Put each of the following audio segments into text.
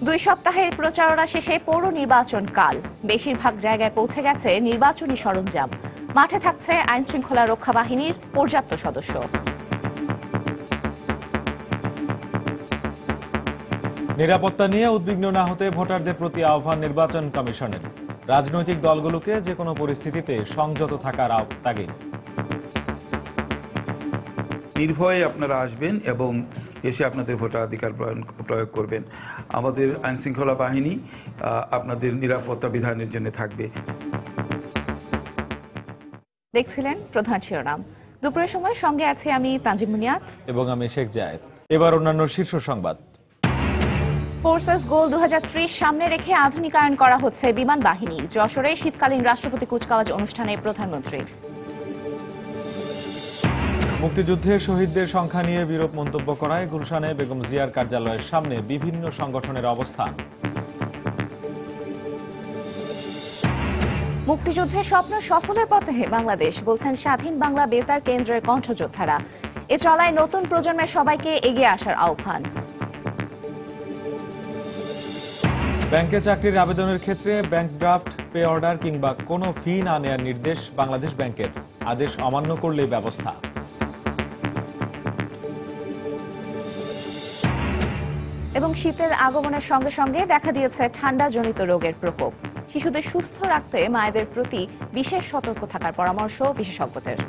দুই সপ্তাহের প্রচারণা শেষে পৌর নির্বাচন কাল। বেশিরভাগ জায়গায় পৌঁছে গেছে নির্বাচনী সরঞ্জাম। মাঠে থাকছে আইন শৃঙ্খলা রক্ষা বাহিনীর পর্যাপ্ত সদস্য। নিরাপত্তা নিয়ে উদ্বিগ্ন না হতে ভোটারদের প্রতি আহ্বান নির্বাচন কমিশনের। রাজনৈতিক দলগুলোকে যে কোনো পরিস্থিতিতে সংযত থাকার তাগিদ। নির্ভয়ে আপনারা আসবেন এবং এসে আপনাদের ভোটাধিকার প্রয়োগ করবেন। আমাদের আইনশৃঙ্খলা বাহিনী আপনাদের নিরাপত্তা বিধানের জন্য থাকবে। দেখছিলেন প্রধান শিরোনাম। দুপুরের সময় সঙ্গে আছে আমি তানজিম মুনিয়াত এবং আমি শেখ জায়েদ। এবার অন্যান্য শীর্ষ সংবাদ। ফোর্সেস গোল 2030 সামনে রেখে আধুনিকায়ন করা হচ্ছে বিমান বাহিনী। যশোরে শীতকালীন রাষ্ট্রপতি কুচকাওয়াজ অনুষ্ঠানে প্রধানমন্ত্রী। মুক্তিযুদ্ধে শহীদদের সংখ্যা নিয়ে বিরূপ মন্তব্য করায় গুলশানে বেগম জিয়ার কার্যালয়ের সামনে বিভিন্ন সংগঠনের অবস্থান। মুক্তিযুদ্ধের স্বপ্ন সফলের পথে বাংলাদেশ, বলছেন স্বাধীন বাংলা বেতার কেন্দ্রের কণ্ঠযোদ্ধারা। এ চলায় নতুন প্রজন্মের সবাইকে এগিয়ে আসার আহ্বান। ব্যাংকে চাকরির আবেদনের ক্ষেত্রে ব্যাংক ড্রাফট, পে অর্ডার কিংবা কোনো ফি না নেওয়ার নির্দেশ বাংলাদেশ ব্যাংকের। আদেশ অমান্য করলেই ব্যবস্থা। এবং শীতের আগমনের সঙ্গে সঙ্গে দেখা দিয়েছে ঠান্ডাজনিত রোগের প্রকোপ। শিশুদের সুস্থ রাখতে মায়েদের প্রতি বিশেষ সতর্ক থাকার পরামর্শ বিশেষজ্ঞদের।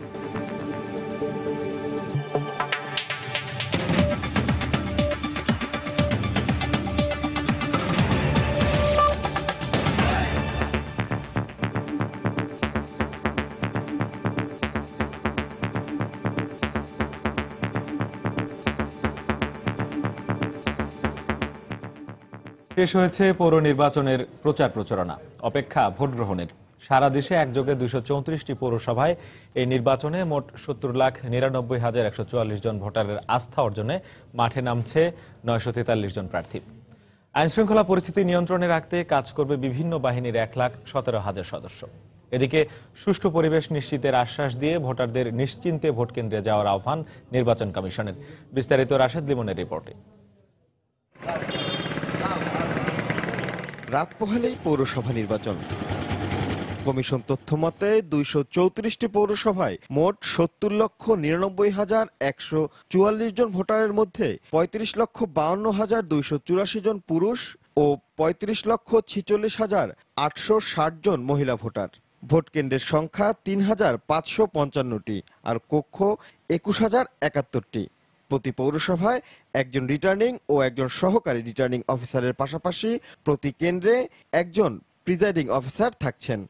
শেষ হয়েছে পৌর নির্বাচনের প্রচার প্রচারণা, অপেক্ষা ভোট গ্রহণের। সারা দেশে একযোগে 234টি পৌরসভায় এই নির্বাচনে মোট 70,99,144 জন ভোটারের আস্থা অর্জনে মাঠে নামছে 943 জন প্রার্থী। আইনশৃঙ্খলা পরিস্থিতি নিয়ন্ত্রণে রাখতে কাজ করবে বিভিন্ন বাহিনীর 1,17,000 সদস্য। এদিকে সুষ্ঠু পরিবেশ নিশ্চিতের আশ্বাস দিয়ে ভোটারদের নিশ্চিন্তে ভোট কেন্দ্রে যাওয়ার আহ্বান নির্বাচন কমিশনের। বিস্তারিত রাশেদ লিমনের রিপোর্টে। রাত পোহালেই পৌরসভা নির্বাচন। কমিশন তথ্য মতে 234টি পৌরসভায় মোট 70,99,144 জন ভোটারের মধ্যে 35,52,284 জন পুরুষ ও 35,46,860 জন মহিলা ভোটার। ভোট কেন্দ্রের সংখ্যা 3,555টি আর কক্ষ 21,071টি। প্রতি পৌরসভায় একজন রিটার্নিং ও একজন সহকারী রিটার্নিং অফিসারের পাশাপাশি প্রতি কেন্দ্রে একজন প্রিজাইডিং অফিসার থাকছেন।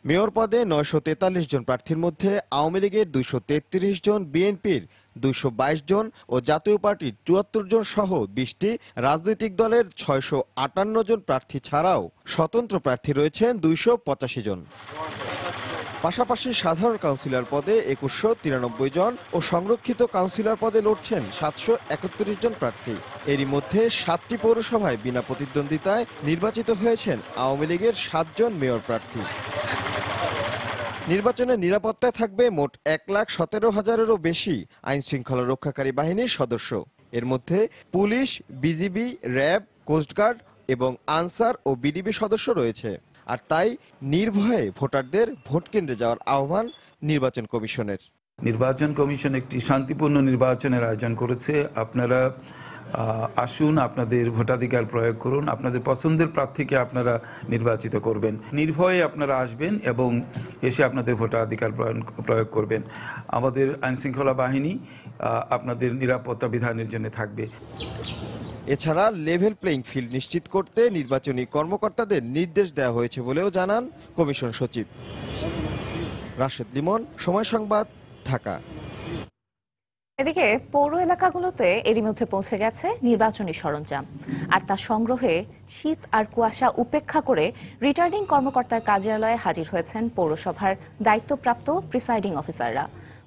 মেয়র পদে 943 জন প্রার্থীর মধ্যে আওয়ামী লীগের 233 জন, বিএনপির 222 জন ও জাতীয় পার্টির 74 জন সহ 20টি রাজনৈতিক দলের 658 জন প্রার্থী ছাড়াও স্বতন্ত্র প্রার্থী রয়েছেন 285 জন। পাশাপাশি সাধারণ কাউন্সিলর পদে 2193 জন ও সংরক্ষিত কাউন্সিলর পদে লড়ছেন 731 জন প্রার্থী। এরই মধ্যে 7টি পৌরসভায় বিনা প্রতিদ্বন্দ্বিতায় নির্বাচিত হয়েছেন আওয়ামী লীগের 7 জন মেয়র প্রার্থী। নির্বাচনের নিরাপত্তায় থাকবে মোট 1,17,000-এরও বেশি আইন শৃঙ্খলা রক্ষাকারী বাহিনীর সদস্য। এর মধ্যে পুলিশ, বিজিবি, র্যাব, কোস্টগার্ড এবং আনসার ও বিডিবি সদস্য রয়েছে। আর তাই নির্ভয়ে ভোটারদের ভোট কেন্দ্রে যাওয়ার আহ্বান নির্বাচন কমিশনের। নির্বাচন কমিশন একটি শান্তিপূর্ণ নির্বাচনের আয়োজন করেছে। আপনারা আসুন, আপনাদের ভোটাধিকার প্রয়োগ করুন, আপনাদের পছন্দের প্রার্থীকে আপনারা নির্বাচিত করবেন। নির্ভয়ে আপনারা আসবেন এবং এসে আপনাদের ভোটাধিকার প্রয়োগ করবেন। আমাদের আইনশৃঙ্খলা বাহিনী আপনাদের নিরাপত্তা বিধানের জন্য থাকবে। এছাড়া লেভেল প্লেইং ফিল্ড নিশ্চিত করতে নির্বাচনী কর্মকর্তাদের নির্দেশ দেওয়া হয়েছে বলেও জানান কমিশন সচিব। রাশেদ লিমন, সময় সংবাদ, ঢাকা। এদিকে পৌর এলাকাগুলোতে এরই মধ্যে পৌঁছে গেছে নির্বাচনী সরঞ্জাম। আর তা সংগ্রহে শীত আর কুয়াশা উপেক্ষা করে রিটার্নিং কর্মকর্তার কার্যালয়ে হাজির হয়েছেন পৌরসভার দায়িত্বপ্রাপ্ত প্রিসাইডিং অফিসাররা।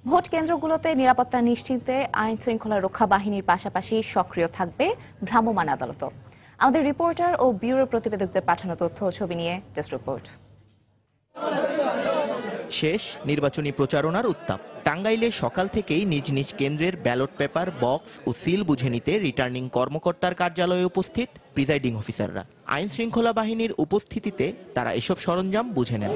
ভোট কেন্দ্রগুলোতে নিরাপত্তা নিশ্চিতে আইন শৃঙ্খলা রক্ষা বাহিনীর পাশাপাশি সক্রিয় থাকবে ভ্রাম্যমাণ আদালতও। আমাদের রিপোর্টার ও ব্যুরো প্রতিবেদকদের পাঠানো তথ্য ও ছবি নিয়ে ডেস্ক রিপোর্ট। শেষ নির্বাচনী প্রচারণার উত্তাপ। টাঙ্গাইলে সকাল থেকেই নিজ নিজ কেন্দ্রের ব্যালট পেপার, বক্স ও সিল বুঝে নিতে রিটার্নিং কর্মকর্তার কার্যালয়ে উপস্থিত প্রিজাইডিং অফিসাররা। আইন শৃঙ্খলা বাহিনীর উপস্থিতিতে তারা এসব সরঞ্জাম বুঝে নেন।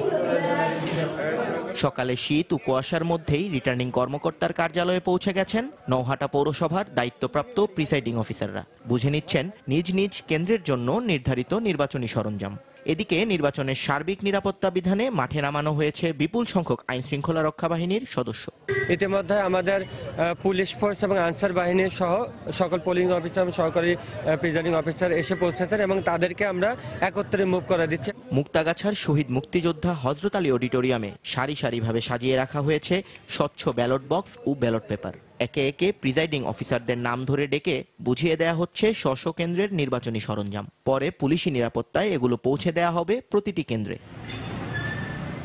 সকালে শীত ও কুয়াশার মধ্যেই রিটার্নিং কর্মকর্তার কার্যালয়ে পৌঁছে গেছেন নওহাটা পৌরসভার দায়িত্বপ্রাপ্ত প্রিসাইডিং অফিসাররা। বুঝে নিচ্ছেন নিজ নিজ কেন্দ্রের জন্য নির্ধারিত নির্বাচনী সরঞ্জাম। এদিকে নির্বাচনের সার্বিক নিরাপত্তা বিধানে মাঠে নামানো হয়েছে বিপুল সংখ্যক আইন শৃঙ্খলা রক্ষা বাহিনীর সদস্য। ইতিমধ্যে আমাদের পুলিশ ফোর্স এবং আনসার বাহিনীর সহ সকল পোলিং অফিসার এবং সহকারী প্রিজাইডিং অফিসার এসে পৌঁছেছেন এবং তাদেরকে আমরা একত্রে মুভ করে দিচ্ছি। মুক্তাগাছার শহীদ মুক্তিযোদ্ধা হযরত আলী অডিটোরিয়ামে সারি সারিভাবে সাজিয়ে রাখা হয়েছে স্বচ্ছ ব্যালট বক্স ও ব্যালট পেপার। একে একে প্রিজাইডিং অফিসারদের নাম ধরে ডেকে বুঝিয়ে দেয়া হচ্ছে স্ব কেন্দ্রের নির্বাচনী সরঞ্জাম। পরে পুলিশি নিরাপত্তায় এগুলো পৌঁছে দেয়া হবে প্রতিটি কেন্দ্রে।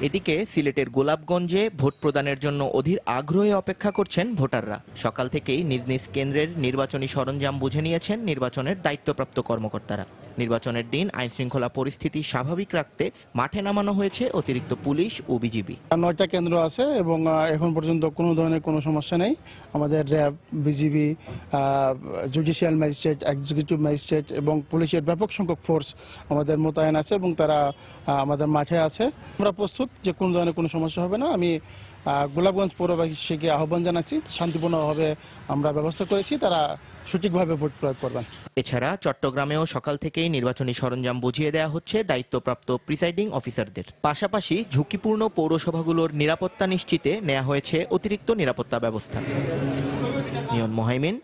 এদিকে সিলেটের গোলাপগঞ্জে ভোট প্রদানের জন্য অধীর আগ্রহে অপেক্ষা করছেন ভোটাররা। সকাল থেকেই নিজ নিজ কেন্দ্রের নির্বাচনী সরঞ্জাম বুঝে নিয়েছেন নির্বাচনের দায়িত্বপ্রাপ্ত কর্মকর্তারা। নির্বাচনের দিন আইন শৃঙ্খলা পরিস্থিতি স্বাভাবিক রাখতে মাঠে নামানো হয়েছে অতিরিক্ত পুলিশ ও বিজিবি। 9টা কেন্দ্র আছে এবং এখন পর্যন্ত কোনো ধরনের কোনো সমস্যা নেই। আমাদের RAB, BGB, judicial magistrate, executive magistrate এবং পুলিশের ব্যাপক সংখ্যক ফোর্স আমাদের মোতায়েন আছে এবং তারা আমাদের মাঠে আছে। আমরা প্রস্তুত যে কোনো ধরনের কোনো সমস্যা হবে না। আমি গোলাপগঞ্জ পৌরবাসীকে আহ্বান জানাচ্ছি, শান্তিপূর্ণভাবে আমরা ব্যবস্থা করেছি, তারা সঠিকভাবে ভোট প্রয়োগ করবেন। এছাড়া চট্টগ্রামেও সকাল থেকেই নির্বাচনী সরঞ্জাম বুঝিয়ে দেওয়া হচ্ছে দায়িত্বপ্রাপ্ত প্রিসাইডিং অফিসারদের। পাশাপাশি ঝুঁকিপূর্ণ পৌরসভাগুলোর নিরাপত্তা নিশ্চিতে নেওয়া হয়েছে অতিরিক্ত নিরাপত্তা ব্যবস্থা। নিয়ন মোহাইমিন,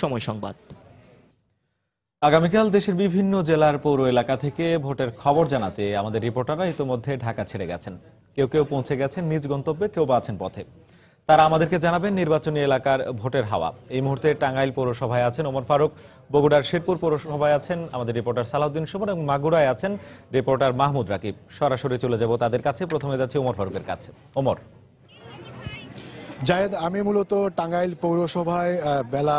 সময় সংবাদ। আগামীকাল দেশের বিভিন্ন জেলার পৌর এলাকা থেকে ভোটের খবর জানাতে আমাদের রিপোর্টাররা ইতোমধ্যে ঢাকা ছেড়ে গেছেন। কেউ কেউ পৌঁছে গেছেন নিজ গন্তব্যে, কেউ বা আছেন পথে। তারা আমাদেরকে জানাবেন নির্বাচনী এলাকার ভোটের হাওয়া। এই মুহূর্তে টাঙ্গাইল পৌরসভায় আছেন ওমর ফারুক, বগুড়ার শেরপুর পৌরসভায় আছেন আমাদের রিপোর্টার সালাউদ্দিন সুমন এবং মাগুরায় আছেন রিপোর্টার মাহমুদ রাকিব। সরাসরি চলে যাব তাদের কাছে। প্রথমে যাচ্ছে ওমর ফারুকের কাছে। ওমর। জায়েদ, আমি মূলত টাঙ্গাইল পৌরসভায় বেলা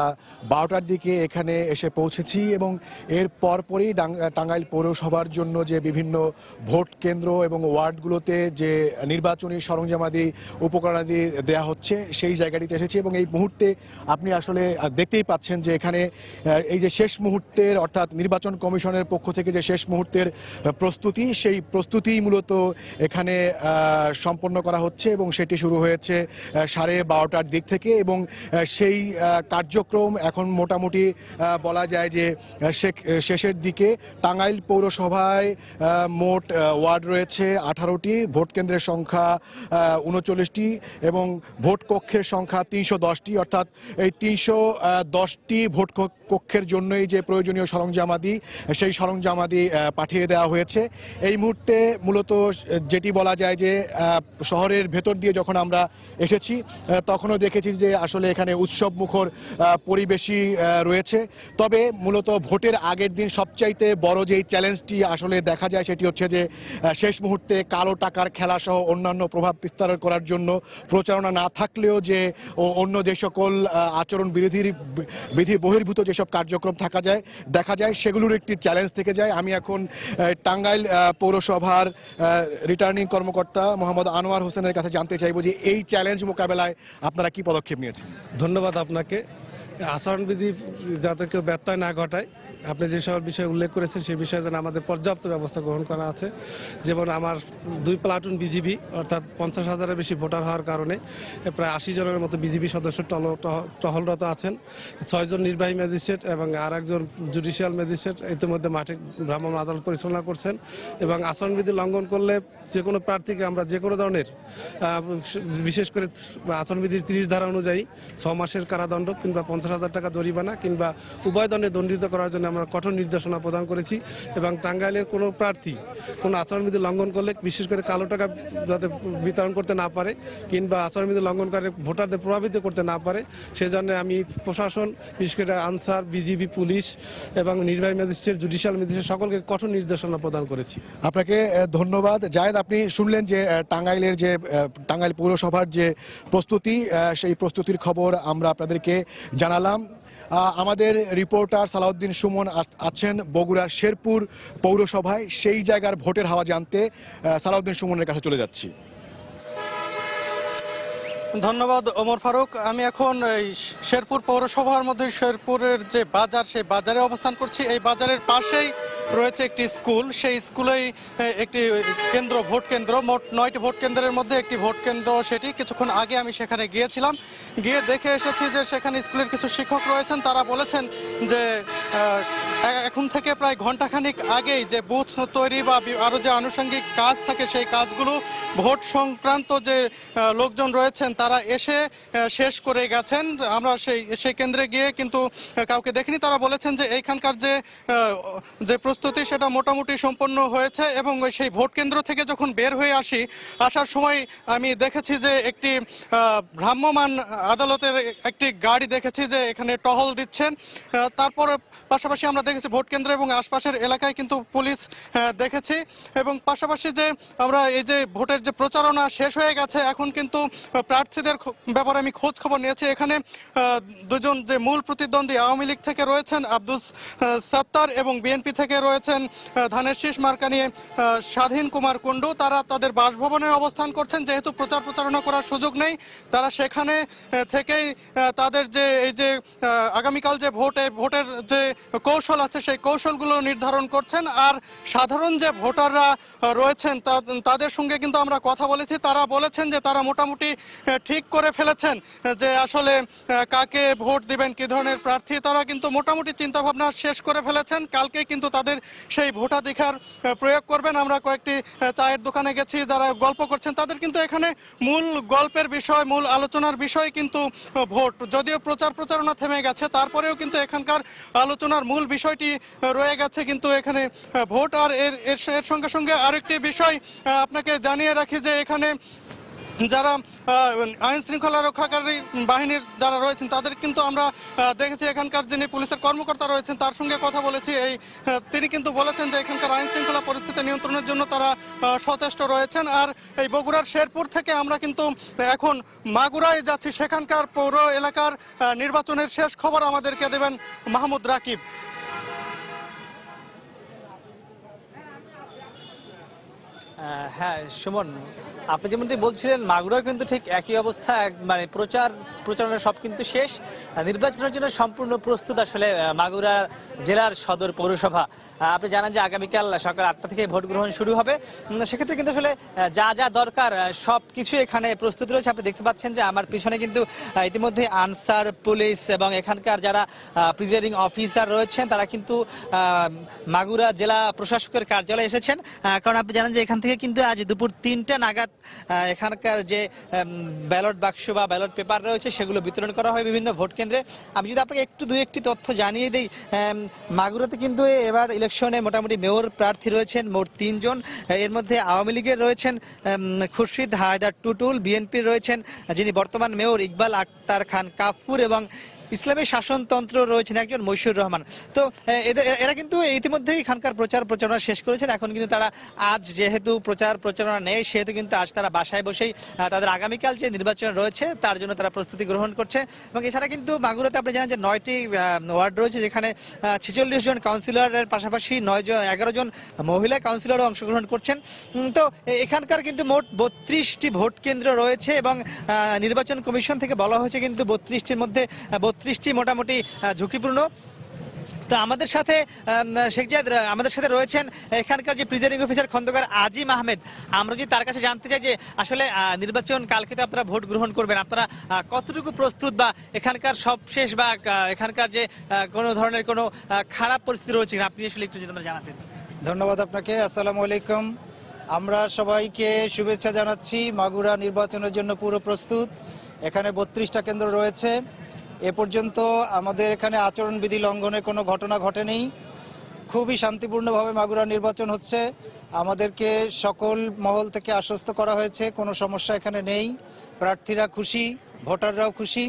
12টার দিকে এখানে এসে পৌঁছেছি এবং এর পরপরই টাঙ্গাইল পৌরসভার জন্য যে বিভিন্ন ভোট কেন্দ্র এবং ওয়ার্ডগুলোতে যে নির্বাচনী সরঞ্জামাদি উপকরণাদি দেয়া হচ্ছে সেই জায়গাটিতে এসেছি এবং এই মুহূর্তে আপনি আসলে দেখতেই পাচ্ছেন যে এখানে এই যে শেষ মুহূর্তের অর্থাৎ নির্বাচন কমিশনের পক্ষ থেকে যে শেষ মুহূর্তের প্রস্তুতি, সেই প্রস্তুতি মূলত এখানে সম্পন্ন করা হচ্ছে এবং সেটি শুরু হয়েছে 12টার দিক থেকে এবং সেই কার্যক্রম এখন মোটামুটি বলা যায় যে শেষের দিকে। টাঙ্গাইল পৌরসভায় মোট ওয়ার্ড রয়েছে 18টি, ভোট কেন্দ্রের সংখ্যা 39টি এবং ভোট কক্ষের সংখ্যা 310টি। অর্থাৎ এই 310টি ভোট কক্ষের জন্যই যে প্রয়োজনীয় সরঞ্জামাদি, সেই সরঞ্জামাদি পাঠিয়ে দেওয়া হয়েছে। এই মুহূর্তে মূলত যেটি বলা যায় যে শহরের ভেতর দিয়ে যখন আমরা এসেছি তখনও দেখেছি যে আসলে এখানে উৎসব মুখর পরিবেশই রয়েছে। তবে মূলত ভোটের আগের দিন সবচাইতে বড় যেই চ্যালেঞ্জটি আসলে দেখা যায় সেটি হচ্ছে যে শেষ মুহূর্তে কালো টাকার খেলা সহ অন্যান্য প্রভাব বিস্তার করার জন্য প্রচারণা না থাকলেও যে অন্য যে সকল আচরণ বিধি বহির্ভূত যেসব কার্যক্রম দেখা যায় সেগুলোর একটি চ্যালেঞ্জ থেকে যায়। আমি এখন টাঙ্গাইল পৌরসভার রিটার্নিং কর্মকর্তা মোহাম্মদ আনোয়ার হোসেনের কাছে জানতে চাইবো যে এই চ্যালেঞ্জ মোকাবেলায় আপনারা কি পদক্ষেপ নিয়েছেন? ধন্যবাদ আপনাকে। আচরণবিধি যাতে কেউ ব্যত্যয় না ঘটায়, আপনি যে সকল বিষয় উল্লেখ করেছেন সেই বিষয়ে যেন আমাদের পর্যাপ্ত ব্যবস্থা গ্রহণ করা আছে। যেমন আমার 2 প্লাটুন বিজিবি অর্থাৎ 50,000-এর বেশি ভোটার হওয়ার কারণে প্রায় 80 জনের মতো বিজিবি সদস্য টহলরত আছেন। 6 জন নির্বাহী ম্যাজিস্ট্রেট এবং আর একজন জুডিশিয়াল ম্যাজিস্ট্রেট ইতিমধ্যে মাঠে ভ্রাম্যমাণ আদালত পরিচালনা করছেন এবং আচরণবিধি লঙ্ঘন করলে যে কোনো প্রার্থীকে আমরা যে কোনো ধরনের বিশেষ করে আচরণবিধির 30 ধারা অনুযায়ী 6 মাসের কারাদণ্ড কিংবা 50,000 টাকা জরিমানা কিংবা উভয় দণ্ডে দণ্ডিত করার জন্য আমরা কঠোর নির্দেশনা প্রদান করেছি এবং টাঙ্গাইলের কোনো প্রার্থী কোনো আচরণবিধি লঙ্ঘন করলে বিশেষ করে কালো টাকা যাতে বিতরণ করতে না পারে কিংবা আচরণবিধি লঙ্ঘনকারী ভোটারদের প্রভাবিত করতে না পারে সেজন্য আমি প্রশাসন, বিশেষ করে আনসার, বিজিবি, পুলিশ এবং নির্বাহী ম্যাজিস্ট্রেট, জুডিশিয়াল ম্যাজিস্ট্রেট সকলকে কঠোর নির্দেশনা প্রদান করেছি। আপনাকে ধন্যবাদ। জায়েদ, আপনি শুনলেন যে টাঙ্গাইল পৌরসভার যে প্রস্তুতি, সেই প্রস্তুতির খবর আমরা আপনাদেরকে জানালাম। আমাদের রিপোর্টার সালাউদ্দিন সুমন আছেন বগুড়ার শেরপুর পৌরসভায়, সেই জায়গার ভোটের হাওয়া জানতে সালাউদ্দিন সুমনের কাছে চলে যাচ্ছি। ধন্যবাদ ওমর ফারুক। আমি এখন এই শেরপুর পৌরসভার মধ্যে শেরপুরের যে বাজার, সেই বাজারে অবস্থান করছি। এই বাজারের পাশেই রয়েছে একটি স্কুল, সেই স্কুলেই একটি কেন্দ্র, ভোট কেন্দ্র। মোট 9টি ভোট কেন্দ্রের মধ্যে একটি ভোট কেন্দ্র সেটি। কিছুক্ষণ আগে আমি সেখানে গিয়েছিলাম, গিয়ে দেখে এসেছি যে সেখানে স্কুলের কিছু শিক্ষক রয়েছেন। তারা বলেছেন যে এখন থেকে প্রায় ঘণ্টাখানিক আগেই যে বুথ তৈরি বা আরও যে আনুষঙ্গিক কাজ থাকে সেই কাজগুলো ভোট সংক্রান্ত যে লোকজন রয়েছেন তারা এসে শেষ করে গেছেন। আমরা সেই কেন্দ্রে গিয়ে কিন্তু কাউকে দেখিনি। তারা বলেছেন যে এইখানকার যে প্রস্তুতি সেটা মোটামুটি সম্পন্ন হয়েছে এবং সেই ভোট কেন্দ্র থেকে যখন বের হয়ে আসার সময় আমি দেখেছি যে একটি ভ্রাম্যমাণ আদালতের একটি গাড়ি দেখেছি যে এখানে টহল দিচ্ছেন। তারপর পাশাপাশি আমরা দেখেছি ভোট কেন্দ্র এবং আশপাশের এলাকায় কিন্তু পুলিশ দেখেছি। এবং পাশাপাশি যে আমরা এই যে ভোটের যে প্রচারণা শেষ হয়ে গেছে, এখন কিন্তু প্রার্থীদের ব্যাপারে আমি খোঁজ খবর নিয়েছি। এখানে দুজন যে মূল প্রতিদ্বন্দ্বী আওয়ামী লীগ থেকে রয়েছেন আব্দুস সাত্তার এবং বিএনপি থেকে রয়েছেন ধানের শীষ মার্কা নিয়ে স্বাধীন কুমার কুণ্ডু, তারা তাদের বাসভবনে অবস্থান করছেন। যেহেতু প্রচারণা করার সুযোগ নেই, তারা সেখানে থেকেই তাদের যে এই যে আগামীকাল যে ভোটের যে কৌশল আছে সেই কৌশলগুলো নির্ধারণ করছেন। আর সাধারণ যে ভোটাররা রয়েছেন তাদের সঙ্গে কিন্তু আমরা কথা বলেছি। তারা বলেছেন যে তারা মোটামুটি ঠিক করে ফেলেছেন যে আসলে কাকে ভোট দিবেন, কি ধরনের প্রার্থী, তারা কিন্তু মোটামুটি চিন্তাভাবনা শেষ করে ফেলেছেন। কালকে কিন্তু তাদের সেই ভোটাধিকার প্রয়োগ করবেন। আমরা কয়েকটি চায়ের দোকানে গেছি, যারা গল্প করছেন তাদের কিন্তু এখানে মূল গল্পের বিষয়, মূল আলোচনার বিষয় কিন্তু ভোট। যদিও প্রচারণা থেমে গেছে, তারপরেও কিন্তু এখানকার আলোচনার মূল বিষয়টি রয়ে গেছে কিন্তু এখানে ভোট। আর এর সঙ্গে সঙ্গে আরেকটি বিষয় আপনাকে জানিয়ে রাখি যে এখানে যারা আইন শৃঙ্খলা রক্ষাকারী বাহিনীর যারা রয়েছেন তাদের কিন্তু আমরা দেখেছি। এখানকার যিনি পুলিশের কর্মকর্তা রয়েছেন তার সঙ্গে কথা বলেছি, তিনি কিন্তু বলেছেন যে এখানকার আইন শৃঙ্খলা পরিস্থিতি নিয়ন্ত্রণের জন্য তারা সচেষ্ট রয়েছেন। আর এই বগুড়ার শেরপুর থেকে আমরা কিন্তু এখন মাগুরায় যাচ্ছি। সেখানকার পৌর এলাকার নির্বাচনের শেষ খবর আমাদেরকে দেবেন মাহমুদ রাকিব। হ্যাঁ সুমন, আপনি যেমনটি বলছিলেন মাগুরাও কিন্তু ঠিক একই অবস্থা। মানে প্রচারণা সব কিন্তু শেষ, নির্বাচনের জন্য সম্পূর্ণ প্রস্তুত আসলে মাগুরা জেলার সদর পৌরসভা। আপনি জানেন যে আগামীকাল সকাল 8টা থেকে ভোট গ্রহণ শুরু হবে। সেক্ষেত্রে কিন্তু আসলে যা দরকার সব কিছু এখানে প্রস্তুত রয়েছে। আপনি দেখতে পাচ্ছেন যে আমার পিছনে কিন্তু ইতিমধ্যে আনসার, পুলিশ এবং এখানকার যারা প্রিজাইডিং অফিসার রয়েছেন তারা কিন্তু মাগুরা জেলা প্রশাসকের কার্যালয়ে এসেছেন। কারণ আপনি জানেন যে এখান থেকে কিন্তু আজ দুপুর 3টা নাগাদ এখানকার যে ব্যালট বাক্স বা ব্যালট পেপার রয়েছে সেগুলো বিতরণ করা হয় বিভিন্ন ভোট কেন্দ্রে। আমি যদি আপনাকে দু একটি তথ্য জানিয়ে দিই, মাগুরাতে কিন্তু এবার ইলেকশনে মোটামুটি মেয়র প্রার্থী রয়েছেন মোট 3 জন। এর মধ্যে আওয়ামী লীগের রয়েছেন খুরশিদ হায়দার টুটুল, বিএনপির রয়েছেন যিনি বর্তমান মেয়র ইকবাল আক্তার খান কাফুর এবং ইসলামী শাসনতন্ত্র রয়েছেন একজন মশিউর রহমান। তো এরা কিন্তু ইতিমধ্যেই এখানকার প্রচারণা শেষ করেছেন। এখন কিন্তু তারা আজ যেহেতু প্রচারণা নেই সেহেতু কিন্তু আজ তারা বাসায় বসেই তাদের আগামীকাল যে নির্বাচন রয়েছে তার জন্য তারা প্রস্তুতি গ্রহণ করছে। এবং এছাড়া কিন্তু মাগুরাতে আপনি জানেন যে 9টি ওয়ার্ড রয়েছে, যেখানে 46 জন কাউন্সিলরের পাশাপাশি 11 জন মহিলা কাউন্সিলরও অংশগ্রহণ করছেন। তো এখানকার কিন্তু মোট 32টি ভোট কেন্দ্র রয়েছে এবং নির্বাচন কমিশন থেকে বলা হয়েছে কিন্তু 32টির মধ্যে 32টি মোটামুটি ঝুঁকিপূর্ণ। তো আমাদের সাথে আমাদের সাথে রয়েছেন এখানকার যে প্রিজাইডিং অফিসার খন্দকার আজিম আহমেদ। আমরা যদি তার কাছে জানতে চাই যে আসলে নির্বাচন কালকে তো আপনারা ভোট গ্রহণ করবেন, আপনারা কতটুকু প্রস্তুত বা এখানকার সব শেষ বা এখানকার যে কোনো ধরনের কোনো খারাপ পরিস্থিতি রয়েছে আপনি আসলে একটু যদি আমরা জানাতেন। ধন্যবাদ আপনাকে। আসসালামু আলাইকুম। আমরা সবাইকে শুভেচ্ছা জানাচ্ছি। মাগুরা নির্বাচনের জন্য পুরো প্রস্তুত। এখানে 32টা কেন্দ্র রয়েছে। এ পর্যন্ত আমাদের এখানে আচরণবিধি লঙ্ঘনের কোনো ঘটনা ঘটেনি। খুবই শান্তিপূর্ণভাবে মাগুরা নির্বাচন হচ্ছে। আমাদেরকে সকল মহল থেকে আশ্বস্ত করা হয়েছে কোনো সমস্যা এখানে নেই। প্রার্থীরা খুশি, ভোটাররাও খুশি।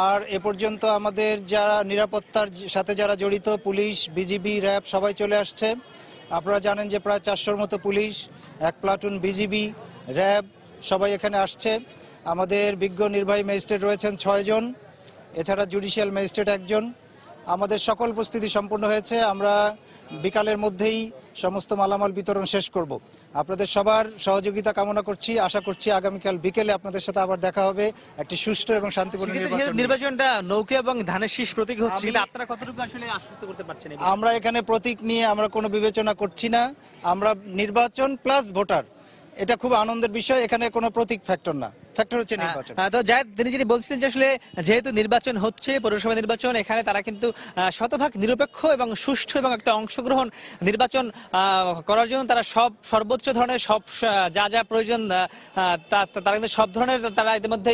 আর এ পর্যন্ত আমাদের যারা নিরাপত্তার সাথে যারা জড়িত পুলিশ, বিজিবি, র্যাব সবাই চলে আসছে। আপনারা জানেন যে প্রায় 400-র মতো পুলিশ, 1 প্লাটুন বিজিবি, র্যাব সবাই এখানে আসছে। আমাদের বিজ্ঞ নির্বাহী ম্যাজিস্ট্রেট রয়েছেন 6 জন, এছাড়া জুডিশিয়াল ম্যাজিস্ট্রেট 1 জন। আমাদের সকল প্রস্তুতি সম্পূর্ণ হয়েছে। আমরা বিকালের মধ্যেই সমস্ত মালামাল বিতরণ শেষ করব। আপনাদের সবার সহযোগিতা কামনা করছি, আশা করছি আগামীকাল বিকেলে আপনাদের সাথে আবার দেখা হবে একটি সুষ্ঠু এবং শান্তিপূর্ণ নির্বাচন। নির্বাচনটা নৌকা এবং ধানের শীষ প্রতীক হচ্ছে, কিন্তু আপনারা কতটুকু আসলে আশ্বস্ত করতে পারছেন? আমরা এখানে প্রতীক নিয়ে আমরা কোনো বিবেচনা করছি না। আমরা নির্বাচন প্লাস ভোটার, এটা খুব আনন্দের বিষয়। এখানে কোনো প্রতীক ফ্যাক্টর না, ফ্যাক্টর হচ্ছে নির্বাচন। তো জায়েদ, তিনি যিনি বলছিলেন যে আসলে যেহেতু নির্বাচন হচ্ছে, পৌরসভা নির্বাচন, এখানে তারা কিন্তু শতভাগ নিরপেক্ষ এবং সুষ্ঠু এবং একটা অংশগ্রহণ নির্বাচন করার জন্য তারা সর্বোচ্চ ধরনের যা যা প্রয়োজন তারা কিন্তু সব ধরনের তারা ইতিমধ্যে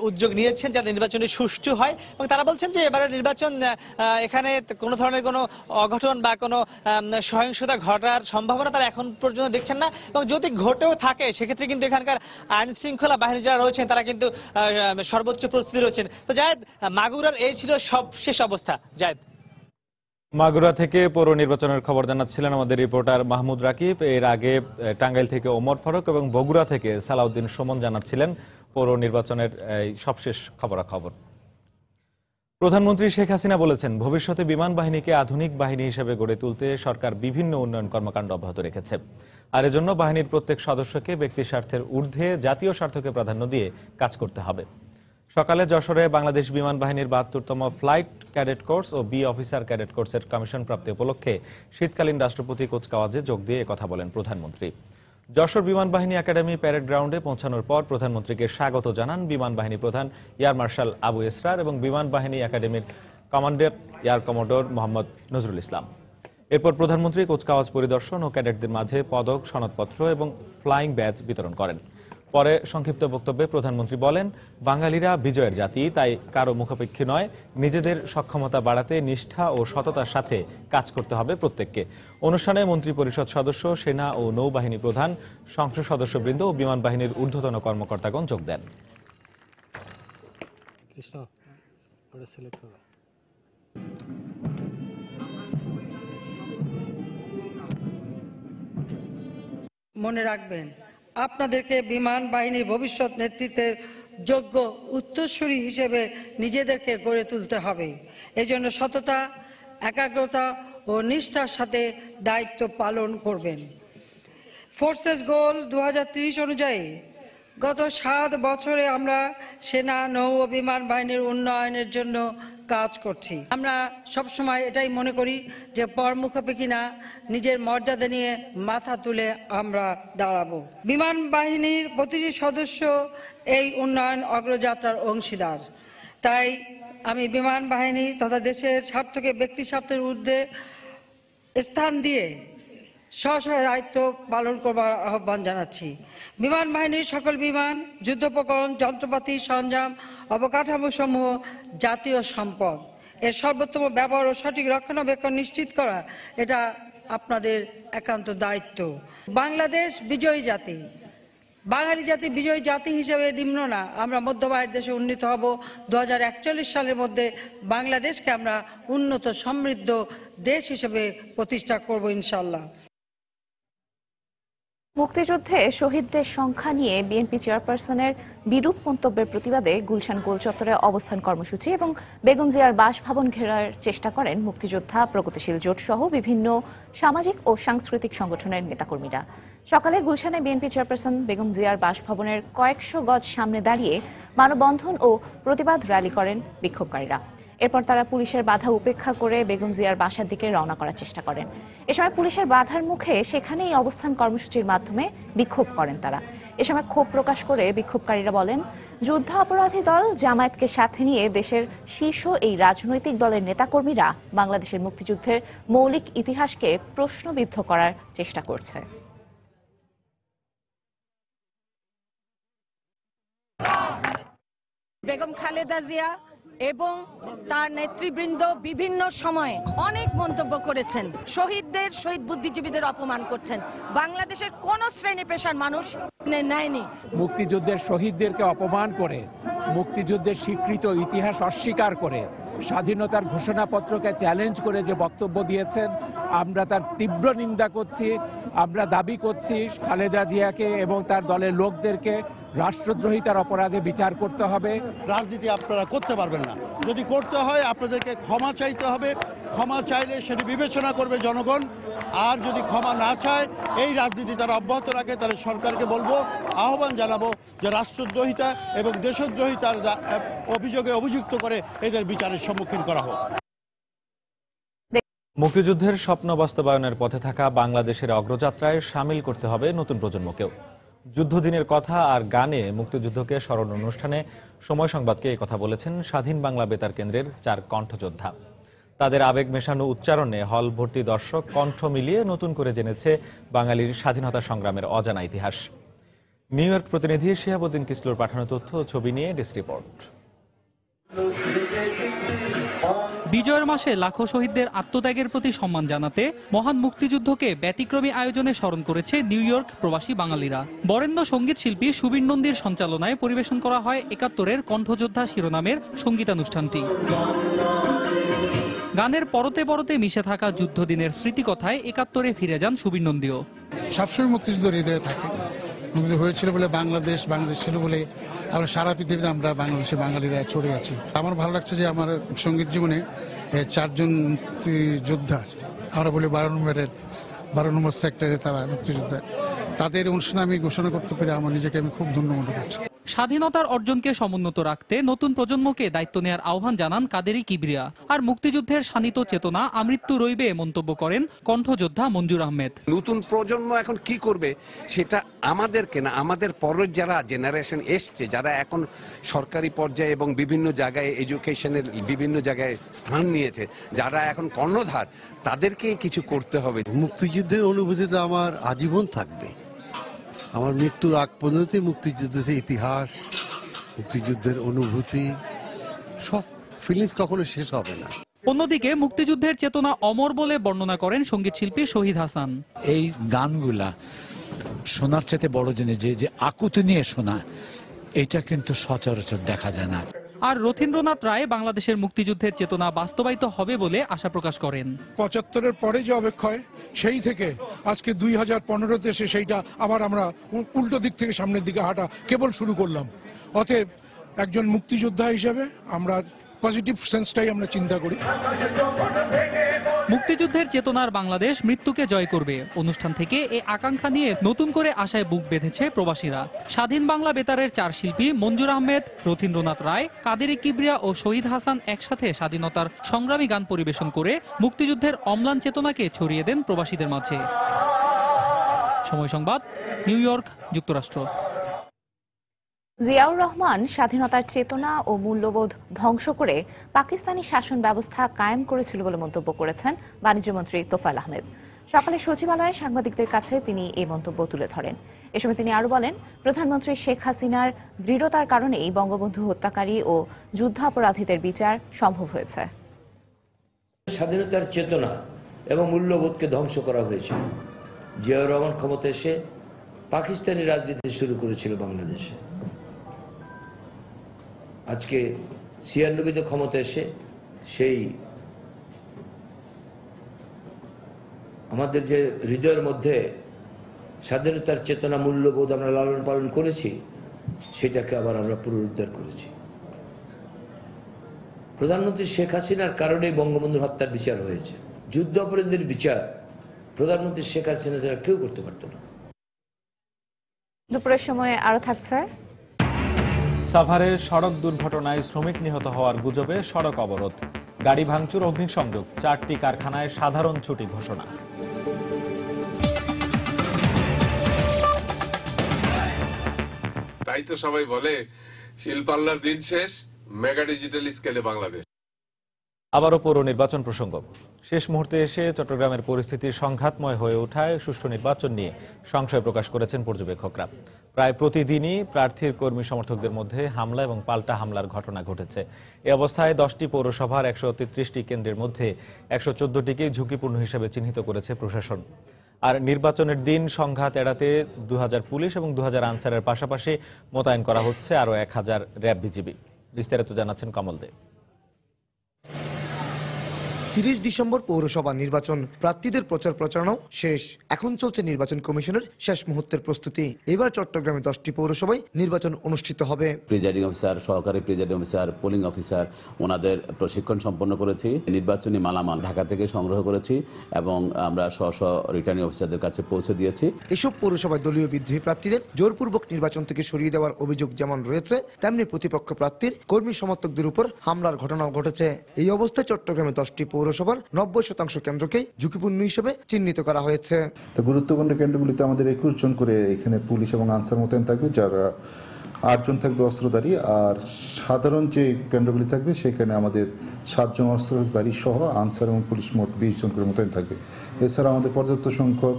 উদ্যোগ নিয়েছেন যাতে নির্বাচনটি সুষ্ঠু হয়। এবং তারা বলছেন যে এবারে নির্বাচন এখানে কোনো ধরনের কোনো অঘটন বা কোনো সহিংসতা ঘটার সম্ভাবনা তারা এখন পর্যন্ত দেখছেন না, এবং যদি ঘটেও থাকে সেক্ষেত্রে কিন্তু এখানকার আইন শৃঙ্খলা বাহিনী যারা রয়েছেন তারা কিন্তু সর্বোচ্চ প্রস্তুতি রয়েছেন। তো জায়েদ, মাগুরার এই ছিল সবশেষ অবস্থা। জায়েদ, মাগুরা থেকে পৌর নির্বাচনের খবর জানাচ্ছিলেন আমাদের রিপোর্টার মাহমুদ রাকিব। এর আগে টাঙ্গাইল থেকে ওমর ফারুক এবং বগুড়া থেকে সালাউদ্দিন সুমন জানাচ্ছিলেন পৌর নির্বাচনের সবশেষ খবরাখবর। প্রধানমন্ত্রী শেখ হাসিনা বলেছেন, ভবিষ্যতে বিমান বাহিনীকে আধুনিক বাহিনী হিসেবে গড়ে তুলতে সরকার বিভিন্ন উন্নয়ন কর্মকাণ্ড অব্যাহত রেখেছে। আর এজন্য বাহিনীর প্রত্যেক সদস্যকে ব্যক্তি স্বার্থের ঊর্ধ্বে জাতীয় স্বার্থকে প্রাধান্য দিয়ে কাজ করতে হবে। সকালে যশোরে বাংলাদেশ বিমান বাহিনীর ৭২তম ফ্লাইট ক্যাডেট কোর্স ও বি অফিসার ক্যাডেট কোর্সের কমিশন প্রাপ্তি উপলক্ষে শীতকালীন রাষ্ট্রপতি কুচকাওয়াজে যোগ দিয়ে একথা বলেন প্রধানমন্ত্রী। যশোর বিমান বাহিনী একাডেমি প্যারেড গ্রাউন্ডে পৌঁছানোর পর প্রধানমন্ত্রীকে স্বাগত জানান বিমান বাহিনী প্রধান এয়ার মার্শাল আবু ইসরার এবং বিমান বাহিনী একাডেমির commander air commodore Mohammad Nazrul Islam. এরপর প্রধানমন্ত্রী কুচকাওয়াজ পরিদর্শন ও ক্যাডেটদের মাঝে পদক, সনদপত্র এবং ফ্লাইং ব্যাজ বিতরণ করেন। পরে সংক্ষিপ্ত বক্তব্যে প্রধানমন্ত্রী বলেন, বাঙালিরা বিজয়ের জাতি, তাই কারো মুখাপেক্ষী নয়। নিজেদের সক্ষমতা বাড়াতে নিষ্ঠা ও সততার সাথে কাজ করতে হবে প্রত্যেককে। অনুষ্ঠানে মন্ত্রী পরিষদ সদস্য, সেনা ও নৌবাহিনী প্রধান, সংসদ সদস্যবৃন্দ ও বিমান বাহিনীর ঊর্ধ্বতন কর্মকর্তাগণ যোগ দেন। মনে রাখবেন, আপনাদেরকে বিমান বাহিনীর ভবিষ্যৎ নেতৃত্বের যোগ্য উত্তরসূরি হিসেবে নিজেদেরকে গড়ে তুলতে হবে। এজন্য সততা, একাগ্রতা ও নিষ্ঠার সাথে দায়িত্ব পালন করবেন। ফোর্সেস গোল 2030 অনুযায়ী গত 7 বছরে আমরা সেনা, নৌ ও বিমান বাহিনীর উন্নয়নের জন্য কাজ করছি। আমরা সবসময় এটাই মনে করি যে পর মুখাপেক্ষী না, নিজের মর্যাদা নিয়ে মাথা তুলে আমরা দাঁড়াবো। বিমান বাহিনীর প্রতিটি সদস্য এই উন্নয়ন অগ্রযাত্রার অংশীদার। তাই আমি বিমান বাহিনী তথা দেশের স্বার্থকে ব্যক্তি স্বার্থের ঊর্ধ্বে স্থান দিয়ে স্ব দায়িত্ব পালন করবার আহ্বান জানাচ্ছি। বিমান বাহিনীর সকল বিমান, যুদ্ধোপকরণ, যন্ত্রপাতি, সরঞ্জাম, অবকাঠামো সমূহ জাতীয় সম্পদ। এর সর্বোত্তম ব্যবহার ও সঠিক রক্ষণাবেক্ষণ নিশ্চিত করা এটা আপনাদের একান্ত দায়িত্ব। বাংলাদেশ বিজয়ী জাতি, বাঙালি জাতি বিজয়ী জাতি হিসেবে নিম্ন না। আমরা মধ্যবায়ের দেশে উন্নীত হব। 2041 সালের মধ্যে বাংলাদেশকে আমরা উন্নত সমৃদ্ধ দেশ হিসেবে প্রতিষ্ঠা করব ইনশাআল্লাহ। মুক্তিযুদ্ধে শহীদদের সংখ্যা নিয়ে বিএনপি চেয়ারপারসনের বিরূপ মন্তব্যের প্রতিবাদে গুলশান গোল চত্বরে অবস্থান কর্মসূচি এবং বেগম জিয়ার বাসভবন ঘেরার চেষ্টা করেন মুক্তিযোদ্ধা, প্রগতিশীল জোট সহ বিভিন্ন সামাজিক ও সাংস্কৃতিক সংগঠনের নেতাকর্মীরা। সকালে গুলশানে বিএনপি চেয়ারপারসন বেগম জিয়ার বাসভবনের কয়েকশো গজ সামনে দাঁড়িয়ে মানববন্ধন ও প্রতিবাদ র্যালি করেন বিক্ষোভকারীরা। এরপর তারা পুলিশের বাধা উপেক্ষা করে বেগম জিয়ার বাসার দিকে রওনা করার চেষ্টা করেন। এ সময় পুলিশের বাধার মুখে সেখানেই অবস্থান কর্মসূচির মাধ্যমে বিক্ষোভ করেন তারা। এ সময় ক্ষোভ প্রকাশ করে বিক্ষোভকারীরা বলেন, যুদ্ধাপরাধী দল জামায়াতকে সাথে নিয়ে দেশের শীর্ষ এই রাজনৈতিক দলের নেতাকর্মীরা বাংলাদেশের মুক্তিযুদ্ধের মৌলিক ইতিহাসকে প্রশ্নবিদ্ধ করার চেষ্টা করছে। বেগম খালেদা জিয়া এবং তার নেতৃবৃন্দ বিভিন্ন সময়ে অনেক মন্তব্য করেছেন, শহীদ বুদ্ধিজীবীদের অপমান করছেন। বাংলাদেশের কোন শ্রেণী পেশার মানুষ নেয়নি। মুক্তিযুদ্ধের শহীদদেরকে অপমান করে, মুক্তিযুদ্ধের স্বীকৃত ইতিহাস অস্বীকার করে, স্বাধীনতার ঘোষণাপত্রকে চ্যালেঞ্জ করে যে বক্তব্য দিয়েছেন, আমরা তার তীব্র নিন্দা করছি। আমরা দাবি করছি খালেদা জিয়াকে এবং তার দলের লোকদেরকে রাষ্ট্রদ্রোহিতার অপরাধে বিচার করতে হবে। রাজনীতি আপনারা করতে পারবেন না, যদি করতে হয় আপনাদেরকে ক্ষমা চাইতে হবে, ক্ষমা চাইলে সেটি বিবেচনা করবে জনগণ। আর যদি ক্ষমা না চায়, এই রাজনীতি তারা অব্যাহত রাখে, তাহলে সরকারকে বলবো, আহ্বান জানাবো যে রাষ্ট্রদ্রোহিতা এবং দেশদ্রোহিতার অভিযোগে অভিযুক্ত করে এদের বিচারের সম্মুখীন করা হোক। মুক্তিযুদ্ধের স্বপ্ন বাস্তবায়নের পথে থাকা বাংলাদেশের অগ্রযাত্রায় সামিল করতে হবে নতুন প্রজন্মকেও। যুদ্ধদিনের কথা আর গানে মুক্তিযুদ্ধকে স্মরণ অনুষ্ঠানে সময় সংবাদকে এই কথা বলেছেন স্বাধীন বাংলা বেতার কেন্দ্রের 4 কণ্ঠযোদ্ধা। তাদের আবেগ মেশানো উচ্চারণে হল ভর্তি দর্শক কণ্ঠ মিলিয়ে নতুন করে জেনেছে বাঙালির স্বাধীনতা সংগ্রামের অজানা ইতিহাস। নিউ ইয়র্ক প্রতিনিধি শিহাবুদ্দিন কিসলুর পাঠানো তথ্য ও ছবি নিয়ে ডেস্ক রিপোর্ট। বিজয়ের মাসে লাখো শহীদদের আত্মত্যাগের প্রতি সম্মান জানাতে মহান মুক্তিযুদ্ধকে ব্যতিক্রমী আয়োজনে স্মরণ করেছে নিউ ইয়র্ক প্রবাসী বাঙালিরা। বরেণ্য সঙ্গীত শিল্পী সুবীর নন্দীর সঞ্চালনায় পরিবেশন করা হয় ৭১-এর কণ্ঠযোদ্ধা শিরোনামের সঙ্গীতানুষ্ঠানটি। গানের পরতে পরতে মিশে থাকা যুদ্ধদিনের স্মৃতিকথায় ৭১-এ ফিরে যান সুবীর নন্দীও। সবসময় মুক্তিযুদ্ধ হৃদয়ে থাকে। মুক্তিযুদ্ধ হয়েছিল বলে বাংলাদেশ ছিল বলে আমরা সারা পৃথিবীতে আমরা বাংলাদেশে বাঙালিরা ছড়িয়ে আছি। আমার ভালো লাগছে যে আমার সঙ্গীত জীবনে 4 জন মুক্তিযোদ্ধা, আমরা বলি 12 নম্বর সেক্টরে তারা মুক্তিযোদ্ধা, তাদের অনুষ্ঠানে আমি ঘোষণা করতে পেরে আমার নিজেকে আমি খুব ধন্য মনে করছি। স্বাধীনতার অর্জনকে সমুন্নত রাখতে নতুন প্রজন্মকে দায়িত্ব নেওয়ার আহ্বান জানান কাদেরি কিবরিয়া। আর মুক্তিযুদ্ধের শানিত চেতনা আমৃত্যু রইবে মন্তব্য করেন কণ্ঠযোদ্ধা মঞ্জুর আহমেদ। নতুন প্রজন্ম এখন কি করবে সেটা আমাদেরকে না, আমাদের পরের যারা জেনারেশন এসছে, যারা এখন সরকারি পর্যায়ে এবং বিভিন্ন জায়গায় এডুকেশনের বিভিন্ন জায়গায় স্থান নিয়েছে, যারা এখন কর্ণধার, তাদেরকে কিছু করতে হবে। মুক্তিযুদ্ধের অনুভূতিটা আমার আজীবন থাকবে। আমার মৃত্যুর আগ পর্যন্ত মুক্তিযুদ্ধের ইতিহাস, মুক্তিযুদ্ধের অনুভূতি, সব ফিলিংস কখনো শেষ হবে না। অন্যদিকে মুক্তিযুদ্ধের চেতনা অমর বলে বর্ণনা করেন সঙ্গীত শিল্পী শহীদ হাসান। এই গানগুলা শোনার চাইতে বড় জিনিস যে আকুতি নিয়ে শোনা, এটা কিন্তু সচরাচর দেখা যায় না। আর রথীন্দ্রনাথ রায় বাংলাদেশের মুক্তিযুদ্ধের চেতনা বাস্তবায়িত হবে বলে আশা প্রকাশ করেন। ৭৫-এর পরে যে অবক্ষয়, সেই থেকে আজকে 2015-তে এসে সেইটা আবার আমরা উল্টো দিক থেকে সামনের দিকে হাঁটা কেবল শুরু করলাম। অতএব একজন মুক্তিযোদ্ধা হিসেবে আমরা পজিটিভ সেন্সটাই আমরা চিন্তা করি। মুক্তিযুদ্ধের চেতনার বাংলাদেশ মৃত্যুকে জয় করবে অনুষ্ঠান থেকে এই আকাঙ্ক্ষা নিয়ে নতুন করে আশায় বুক বেঁধেছে প্রবাসীরা। স্বাধীন বাংলা বেতারের 4 শিল্পী মঞ্জুর আহমেদ, রথীন্দ্রনাথ রায়, কাদেরি কিবরিয়া ও শহীদ হাসান একসাথে স্বাধীনতার সংগ্রামী গান পরিবেশন করে মুক্তিযুদ্ধের অম্লান চেতনাকে ছড়িয়ে দেন প্রবাসীদের মাঝে। সময় সংবাদ, নিউ ইয়র্ক, যুক্তরাষ্ট্র। জিয়াউর রহমান স্বাধীনতার চেতনা ও মূল্যবোধ ধ্বংস করে পাকিস্তানি শাসন ব্যবস্থা কায়েম করেছিল বলে মন্তব্য করেছেন বাণিজ্যমন্ত্রী তোফায়েল আহমেদ। সকালে সচিবালয়ে সাংবাদিকদের কাছে তিনি এই মন্তব্য তুলে ধরেন। এ সময় তিনি আরো বলেন, প্রধানমন্ত্রী শেখ হাসিনার দৃঢ়তার কারণেই বঙ্গবন্ধু হত্যাকারী ও যুদ্ধাপরাধীদের বিচার সম্ভব হয়েছে। স্বাধীনতার চেতনা এবং মূল্যবোধকে ধ্বংস করা হয়েছিল। জিয়াউর রহমান ক্ষমতা এসে পাকিস্তানি রাজনীতি শুরু করেছিল বাংলাদেশে। আজকে 96-তে ক্ষমতা এসে সেই আমাদের যে হৃদয়ের মধ্যে স্বাধীনতার চেতনা মূল্যবোধ আমরা লালন পালন করেছি, সেটাকে আবার আমরা পুনরুদ্ধার করেছি। প্রধানমন্ত্রী শেখ হাসিনার কারণেই বঙ্গবন্ধুর হত্যার বিচার হয়েছে। যুদ্ধ অপরাধীদের বিচার প্রধানমন্ত্রী শেখ হাসিনা ছাড়া কেউ করতে পারত না। দুপুরের সময় আরো থাকছে, সাভারে সড়ক দুর্ঘটনায় শ্রমিক নিহত হওয়ার গুজবে সড়ক অবরোধ, গাড়ি ভাঙচুর, অগ্নিসংযোগ, 4টি কারখানায় সাধারণ ছুটি ঘোষণা। তাই তো সবাই বলে শিল্পাল্লার দিন শেষ, মেগা ডিজিটাল স্কেলে বাংলাদেশ। আবারও পৌর নির্বাচন প্রসঙ্গ। শেষ মুহূর্তে এসে চট্টগ্রামের পরিস্থিতি সংঘাতময় হয়ে ওঠায় সুষ্ঠু নির্বাচন নিয়ে সংশয় প্রকাশ করেছেন পর্যবেক্ষকরা। প্রায় প্রতিদিনই প্রার্থীর কর্মী সমর্থকদের মধ্যে হামলা এবং পাল্টা হামলার ঘটনা ঘটেছে। এ অবস্থায় 10টি পৌরসভার 133টি কেন্দ্রের মধ্যে 114টিকে ঝুঁকিপূর্ণ হিসেবে চিহ্নিত করেছে প্রশাসন। আর নির্বাচনের দিন সংঘাত এড়াতে 2000 পুলিশ এবং 2000 আনসারের পাশাপাশি মোতায়েন করা হচ্ছে আরও 1000 র্যাব বিজিবি। বিস্তারিত জানাচ্ছেন কমল দে। 30 ডিসেম্বর পৌরসভা নির্বাচন, প্রার্থীদের প্রচার প্রচারণাও শেষ। এখন চলছে নির্বাচন কমিশনের শেষ মুহূর্তের প্রস্তুতি। এবার চট্টগ্রামে 10টি পৌরসভায় নির্বাচন অনুষ্ঠিত হবে। প্রিজাইডিং অফিসার, সহকারী প্রিজাইডিং অফিসার, পোলিং অফিসার ওনাদের প্রশিক্ষণ সম্পন্ন করেছি। নির্বাচনী মালামাল ঢাকা থেকে সংগ্রহ করেছি এবং আমরা স্ব রিটার্নিং অফিসারদের কাছে পৌঁছে দিয়েছি। এসব পৌরসভায় দলীয় বিদ্রোহী প্রার্থীদের জোরপূর্বক নির্বাচন থেকে সরিয়ে দেওয়ার অভিযোগ যেমন রয়েছে, তেমনি প্রতিপক্ষ প্রার্থীর কর্মী সমর্থকদের উপর হামলার ঘটনাও ঘটেছে। এই অবস্থায় চট্টগ্রামে 10টি পৌরসভার 90% কেন্দ্রকে ঝুঁকিপূর্ণ হিসেবে চিহ্নিত করা হয়েছে। তো গুরুত্বপূর্ণ কেন্দ্রগুলিতে আমাদের 21 জন করে এখানে পুলিশ এবং আনসার মোতায়েন থাকবে, যারা 8 জন থাকবে অস্ত্রধারী। আর সাধারণ যে কেন্দ্রগুলি থাকবে সেখানে আমাদের 7 জন অস্ত্রধারী সহ আনসার এবং পুলিশ মোট 20 জন করে মোতায়েন থাকবে। এছাড়া আমাদের পর্যাপ্ত সংখ্যক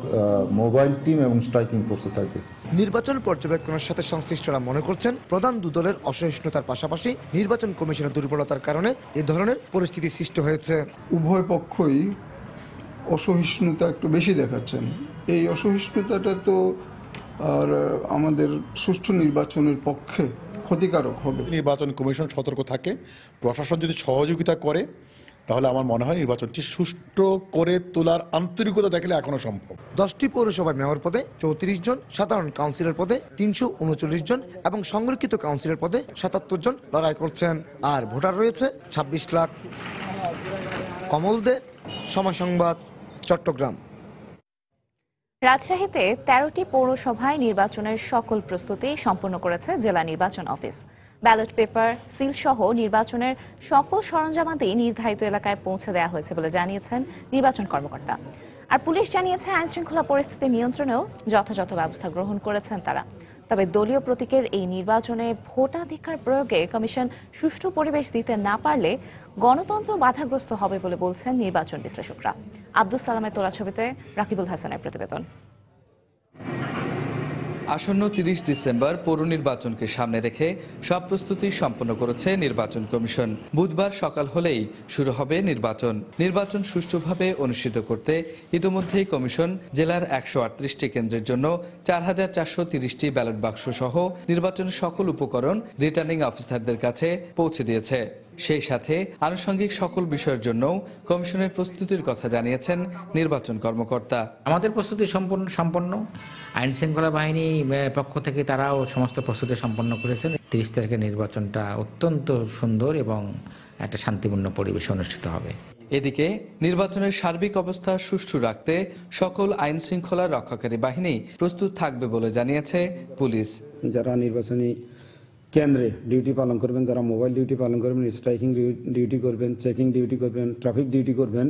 মোবাইল টিম এবং স্ট্রাইকিং ফোর্সও থাকবে। নির্বাচন পর্যবেক্ষণের সাথে সংশ্লিষ্টরা মনে করছেন, প্রধান দুদলের অসহিষ্ণুতার পাশাপাশি নির্বাচন কমিশনের দুর্বলতার কারণে এ ধরনের পরিস্থিতি সৃষ্টি হয়েছে। উভয় পক্ষই অসহিষ্ণুতা একটু বেশি দেখাচ্ছেন। এই অসহিষ্ণুতাটা তো আর আমাদের সুষ্ঠু নির্বাচনের পক্ষে ক্ষতিকারক হবে। নির্বাচন কমিশন সতর্ক থাকে, প্রশাসন যদি সহযোগিতা করে তাহলে আমার মনে হয় নির্বাচনটি সুষ্ঠু করে তোলার আন্তরিকতা দেখলে এখনো সম্ভব। 10টি পৌরসভার মেয়র পদে 34 জন, সাধারণ কাউন্সিলর পদে 339 জন এবং সংরক্ষিত কাউন্সিলর পদে 77 জন লড়াই করছেন। আর ভোটার রয়েছে 26 লাখ। কমল দে, সময় সংবাদ, চট্টগ্রাম। রাজশাহীতে 13টি পৌরসভায় নির্বাচনের সকল প্রস্তুতি সম্পন্ন করেছে জেলা নির্বাচন অফিস। ব্যালট পেপার, সিল সহ নির্বাচনের সকল সরঞ্জামাদি নির্ধারিত এলাকায় পৌঁছে দেওয়া হয়েছে বলে জানিয়েছেন নির্বাচন কর্মকর্তা। আর পুলিশ জানিয়েছে, আইনশৃঙ্খলা পরিস্থিতি নিয়ন্ত্রণেও যথাযথ ব্যবস্থা গ্রহণ করেছেন তারা। তবে দলীয় প্রতীকের এই নির্বাচনে ভোটাধিকার প্রয়োগে কমিশন সুষ্ঠু পরিবেশ দিতে না পারলে গণতন্ত্র বাধাগ্রস্ত হবে বলে বলছেন নির্বাচন বিশ্লেষকরা। আব্দুল সালামের তোলা ছবিতে রাকিবুল হাসানের প্রতিবেদন। আসন্ন 30 ডিসেম্বর পৌর নির্বাচনকে সামনে রেখে সব প্রস্তুতি সম্পন্ন করেছে নির্বাচন কমিশন। বুধবার সকাল হলেই শুরু হবে নির্বাচন সুষ্ঠুভাবে অনুষ্ঠিত করতে ইতিমধ্যেই কমিশন জেলার 138টি কেন্দ্রের জন্য 4430টি ব্যালট বাক্স সহ নির্বাচনের সকল উপকরণ রিটার্নিং অফিসারদের কাছে পৌঁছে দিয়েছে। সেই সাথে আনুষঙ্গিক সকল বিষয়ের জন্য কমিশনের প্রস্তুতির কথা জানিয়েছেন নির্বাচন কর্মকর্তা। আমাদের প্রস্তুতি সম্পন্ন, আইন শৃঙ্খলা বাহিনী পক্ষ থেকে তারাও সমস্ত প্রস্তুতি সম্পন্ন করেছেন। 30 তারিখের নির্বাচনটা অত্যন্ত সুন্দর এবং একটা শান্তিপূর্ণ পরিবেশে অনুষ্ঠিত হবে। এদিকে নির্বাচনের সার্বিক অবস্থা সুষ্ঠু রাখতে সকল আইন শৃঙ্খলা রক্ষাকারী বাহিনী প্রস্তুত থাকবে বলে জানিয়েছে পুলিশ। যারা নির্বাচনী কেন্দ্রে ডিউটি পালন করবেন, যারা মোবাইল ডিউটি পালন করবেন, স্ট্রাইকিং ডিউটি করবেন, চেকিং ডিউটি করবেন, ট্রাফিক ডিউটি করবেন,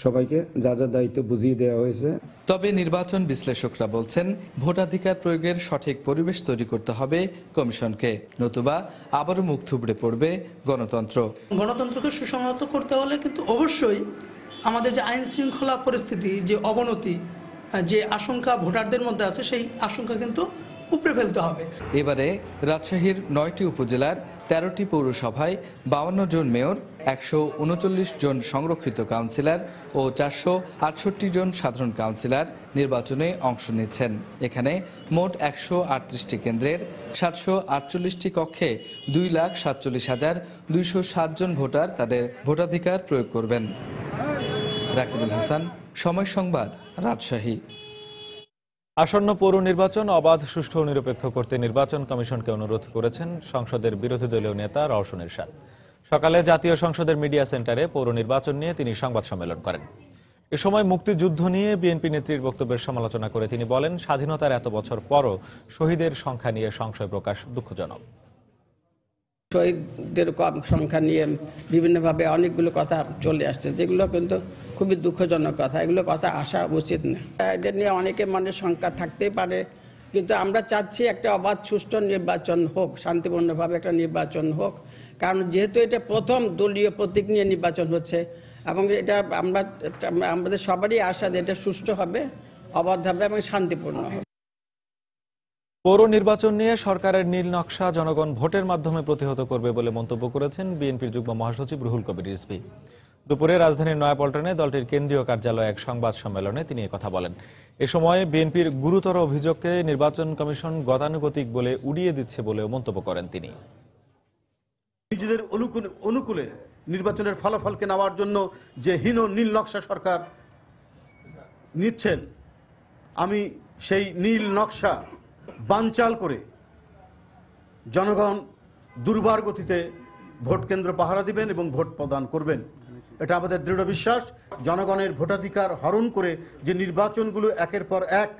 সবাইকে যা যা দায়িত্ব বুঝিয়ে দেওয়া হয়েছে। তবে নির্বাচন বিশ্লেষকরা বলছেন, ভোটাধিকার প্রয়োগের সঠিক পরিবেশ তৈরি করতে হবে কমিশনকে, নতুবা আবারও মুখ থুবড়ে পড়বে গণতন্ত্রকে সুসংহত করতে হলে কিন্তু অবশ্যই আমাদের যে আইন শৃঙ্খলা পরিস্থিতি, যে অবনতি, যে আশঙ্কা ভোটারদের মধ্যে আছে, সেই আশঙ্কা কিন্তু উপরে ফেলতে হবে। এবারে রাজশাহীর 9টি উপজেলার 13টি পৌরসভায় 52 জন মেয়র, 139 জন সংরক্ষিত কাউন্সিলর ও 468 জন সাধারণ কাউন্সিলর নির্বাচনে অংশ নিচ্ছেন। এখানে মোট 138টি কেন্দ্রের 748টি কক্ষে 2,47,207 জন ভোটার তাদের ভোটাধিকার প্রয়োগ করবেন। রাকিবুল হাসান, সময় সংবাদ, রাজশাহী। আসন্ন পৌর নির্বাচন অবাধ, সুষ্ঠু ও নিরপেক্ষ করতে নির্বাচন কমিশনকে অনুরোধ করেছেন সংসদের বিরোধী দলীয় নেতা রওশন এরশাদ। সকালে জাতীয় সংসদের মিডিয়া সেন্টারে পৌর নির্বাচন নিয়ে তিনি সংবাদ সম্মেলন করেন। এ সময় মুক্তিযুদ্ধ নিয়ে বিএনপি নেত্রীর বক্তব্যের সমালোচনা করে তিনি বলেন, স্বাধীনতার এত বছর পরও শহীদের সংখ্যা নিয়ে সংশয় প্রকাশ দুঃখজনক। শহীদদের সংখ্যা নিয়ে বিভিন্নভাবে অনেকগুলো কথা চলে আসছে, যেগুলো কিন্তু খুবই দুঃখজনক কথা। এগুলো কথা আসা উচিত না। এটা নিয়ে অনেকের মনে শঙ্কা থাকতেই পারে, কিন্তু আমরা চাচ্ছি একটা অবাধ সুষ্ঠু নির্বাচন হোক, শান্তিপূর্ণভাবে একটা নির্বাচন হোক। কারণ যেহেতু এটা প্রথম দলীয় প্রতীক নিয়ে নির্বাচন হচ্ছে এবং এটা আমাদের সবারই আশা যে এটা সুষ্ঠু হবে, অবাধ হবে এবং শান্তিপূর্ণ হবে। পৌর নির্বাচন নিয়ে সরকারের নীল নকশা জনগণ ভোটের মাধ্যমে প্রতিহত করবে বলে মন্তব্য করেছেন বিএনপির যুগ্ম মহাসচিব রুহুল কবির রিজভী। দুপুরে রাজধানীর নয়াপল্টনে দলটির কেন্দ্রীয় কার্যালয়ে এক সংবাদ সম্মেলনে তিনি কথা বলেন। এ সময় বিএনপির গুরুতর অভিযোগকে নির্বাচন কমিশন গতানুগতিক বলে উড়িয়ে দিচ্ছে বলেও মন্তব্য করেন তিনি। নিজেদের অনুকূলে নির্বাচনের ফলাফলকে নেওয়ার জন্য যে হীন নীল নকশা সরকার নিচ্ছেন, আমি সেই নীল নকশা বানচাল করে জনগণ দুর্বার গতিতে ভোট কেন্দ্র পাহারা দিবেন এবং ভোট প্রদান করবেন। এটা আমাদের দৃঢ় বিশ্বাস। জনগণের ভোটাধিকার হরণ করে যে নির্বাচনগুলো একের পর এক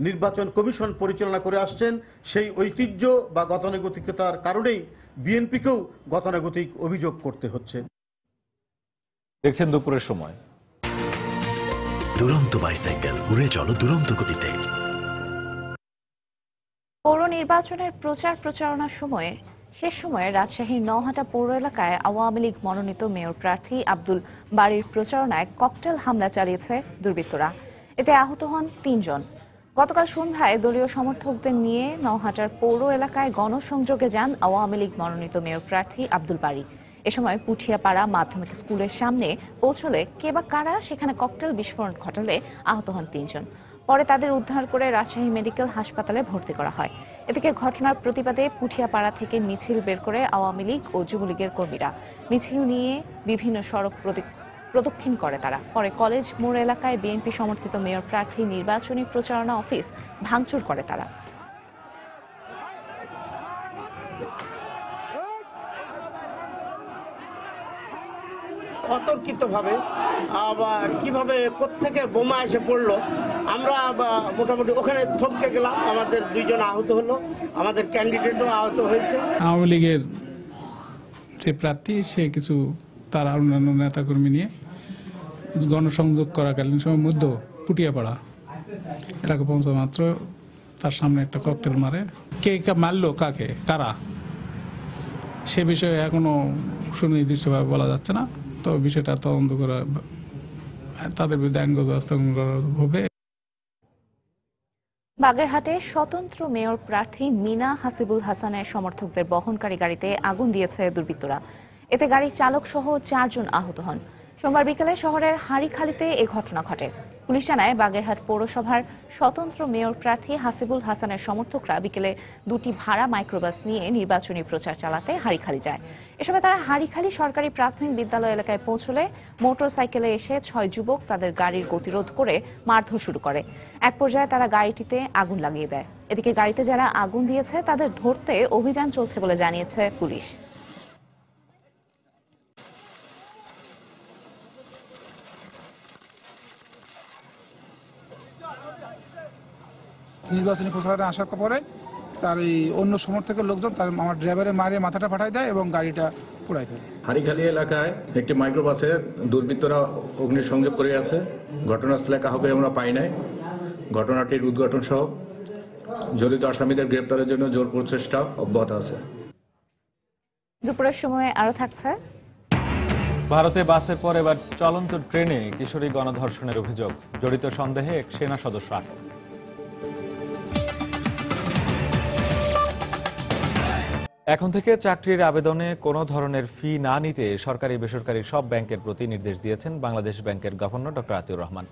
নির্বাচন কমিশন পরিচালনা করে আসছেন, সেই ঐতিহ্য বা গতানুগতিকতার কারণেই বিএনপিকেও গতানুগতিক অভিযোগ করতে হচ্ছে। দেখছেন দুপুরের সময়। দুরন্ত বাইসাইকেল, উড়ে চলো দুরন্ত গতিতে। পৌর নির্বাচনের প্রচারণার সময়ে শেষ সময়ে রাজশাহীর নওহাটা পৌর এলাকায় আওয়ামী লীগ মনোনীত মেয়র প্রার্থী আব্দুল বারীর প্রচারণায় ককটেল হামলা চালিয়েছে দুর্বৃত্তরা। এতে আহত হন ৩ জন। গতকাল সন্ধ্যায় দলীয় সমর্থকদের নিয়ে নওহাটার পৌর এলাকায় গণসংযোগে যান আওয়ামী লীগ মনোনীত মেয়র প্রার্থী আব্দুল বারী। এ সময় পুঠিয়াপাড়া মাধ্যমিক স্কুলের সামনে পৌঁছলে কে বা কারা সেখানে ককটেল বিস্ফোরণ ঘটালে আহত হন ৩ জন। পরে তাদের উদ্ধার করে রাজশাহী মেডিকেল হাসপাতালে ভর্তি করা হয়। এদিকে ঘটনার প্রতিবাদে পুঠিয়াপাড়া থেকে মিছিল বের করে আওয়ামী লীগ ও যুবলীগের কর্মীরা। মিছিল নিয়ে বিভিন্ন সড়ক প্রদক্ষিণ করে তারা। পরে কলেজ মোড় এলাকায় বিএনপি সমর্থিত মেয়র প্রার্থী নির্বাচনী প্রচারণা অফিস ভাঙচুর করে তারা। অতর্কিতভাবে আবার কিভাবে কোত্থেকে বোমা এসে পড়লো, আমরা মোটামুটি ওখানে থমকে গেলাম। আমাদের 2 জন আহত হলো, আমাদের ক্যান্ডিডেটও আহত হয়েছে। আওয়ামী লীগের যে প্রার্থী সে কিছু তার অন্যান্য নেতাকর্মী নিয়ে গণসংযোগ করাকালীন সময় মধ্য পুটিয়াপাড়া এলাকা পৌঁছা মাত্র তার সামনে একটা ককটেল মারে। কে মারলো, কাকে, কারা, সে বিষয়ে এখনো সুনির্দিষ্টভাবে বলা যাচ্ছে না। তো বিষয়টা তদন্ত করা, তাদের বিরুদ্ধে আইনগত ব্যবস্থা গ্রহণ করা হবে। বাগেরহাটে স্বতন্ত্র মেয়র প্রার্থী মিনা হাসিবুল হাসানের সমর্থকদের বহনকারী গাড়িতে আগুন দিয়েছে দুর্বৃত্তরা। এতে গাড়ির চালক সহ 4 জন আহত হন। সোমবার বিকেলে শহরের হাড়িখালিতে এ ঘটনা ঘটে। পুলিশ জানায়, বাগেরহাট পৌরসভার স্বতন্ত্র মেয়র প্রার্থী হাসিবুল হাসানের সমর্থকরা বিকেলে 2টি ভাড়া মাইক্রোবাস নিয়ে নির্বাচনী প্রচার চালাতে হাড়িখালি যায়। এ সময় তারা হাড়িখালি সরকারি প্রাথমিক বিদ্যালয় এলাকায় পৌঁছলে মোটরসাইকেলে এসে 6 যুবক তাদের গাড়ির গতিরোধ করে মারধর শুরু করে। এক পর্যায়ে তারা গাড়িটিতে আগুন লাগিয়ে দেয়। এদিকে গাড়িতে যারা আগুন দিয়েছে তাদের ধরতে অভিযান চলছে বলে জানিয়েছে পুলিশ। নির্বাচনী প্রচারণা আসার পরে তার এই অন্য সমর্থকের লোকজন তার আমার ড্রাইভারের মারিয়ে মাথাটা পাঠায় দেয় এবং গাড়িটা পোড়ায় ফেলে। হাড়িখালি এলাকায় একটি মাইক্রোবাসে দুর্বৃত্তরা অগ্নিসংযোগ করে আছে। ঘটনাস্থলে কাউকে আমরা পাই নাই। ঘটনাটির উদ্ঘাটন সহ জড়িত আসামিদের গ্রেপ্তারের জন্য জোর প্রচেষ্টা অব্যাহত আছে। দুপুরের সময় আরো থাকছে। ভারতে বাসের পর এবার চলন্ত ট্রেনে কিশোরী গণধর্ষণের অভিযোগ। জড়িত সন্দেহে এক সেনা সদস্য আটক। এখন থেকে চাকরির আবেদনে কোনো ধরনের ফি না নিতে সরকারি বেসরকারি সব ব্যাংকের প্রতি নির্দেশ দিয়েছেন বাংলাদেশ ব্যাংকের গভর্নর ডক্টর আতিউর রহমান।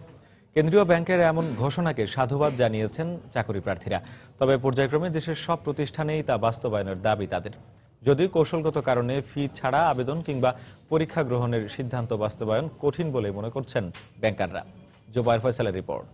কেন্দ্রীয় ব্যাংকের এমন ঘোষণাকে সাধুবাদ জানিয়েছেন চাকরি প্রার্থীরা। তবে পর্যায়ক্রমে দেশের সব প্রতিষ্ঠানেই তা বাস্তবায়নের দাবি তাদের। যদিও কৌশলগত কারণে ফি ছাড়া আবেদন কিংবা পরীক্ষা গ্রহণের সিদ্ধান্ত বাস্তবায়ন কঠিন বলে মনে করছেন ব্যাংকাররা। জোবায়ের ফয়সালের রিপোর্ট।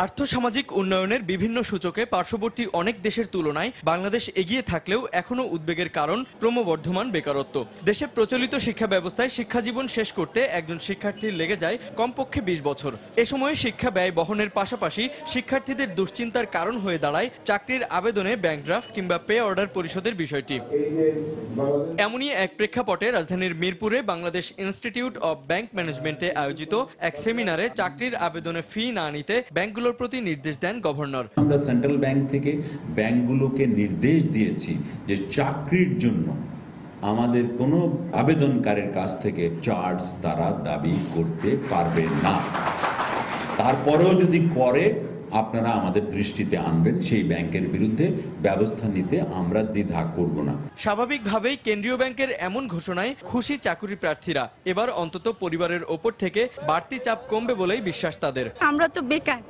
আর্থসামাজিক উন্নয়নের বিভিন্ন সূচকে পার্শ্ববর্তী অনেক দেশের তুলনায় বাংলাদেশ এগিয়ে থাকলেও এখনও উদ্বেগের কারণ ক্রমবর্ধমান বেকারত্ব। দেশে প্রচলিত শিক্ষা ব্যবস্থায় শিক্ষাজীবন শেষ করতে একজন শিক্ষার্থীর লেগে যায় কমপক্ষে 20 বছর। এ সময়ে শিক্ষা ব্যয় বহনের পাশাপাশি শিক্ষার্থীদের দুশ্চিন্তার কারণ হয়ে দাঁড়ায় চাকরির আবেদনে ব্যাংক ড্রাফট কিংবা পে অর্ডার পরিশোধের বিষয়টি। এমনই এক প্রেক্ষাপটে রাজধানীর মিরপুরে বাংলাদেশ ইনস্টিটিউট অব ব্যাংক ম্যানেজমেন্টে আয়োজিত এক সেমিনারে চাকরির আবেদনে ফি না নিতে ব্যাংকগুলোর প্রতি নির্দেশ দেন গভর্নর। আমরা সেন্ট্রাল ব্যাংক থেকে ব্যাংকগুলোকে নির্দেশ দিয়েছি যে চাকরির জন্য আমাদের কোনো আবেদনকারীর কাছ থেকে চার্জ তারা দাবি করতে পারবে না। তারপরেও যদি করে আপনারা আমাদের দৃষ্টিতে আনবেন, সেই ব্যাংকের বিরুদ্ধে ব্যবস্থা নিতে আমরা দ্বিধা করব না। স্বাভাবিকভাবেই কেন্দ্রীয় ব্যাংকের এমন ঘোষণায় খুশি চাকুরি প্রার্থীরা। এবার অন্তত পরিবারের ওপর থেকে বাড়তি চাপ কমবে বলেই বিশ্বাস তাদের। আমরা তো বেকার,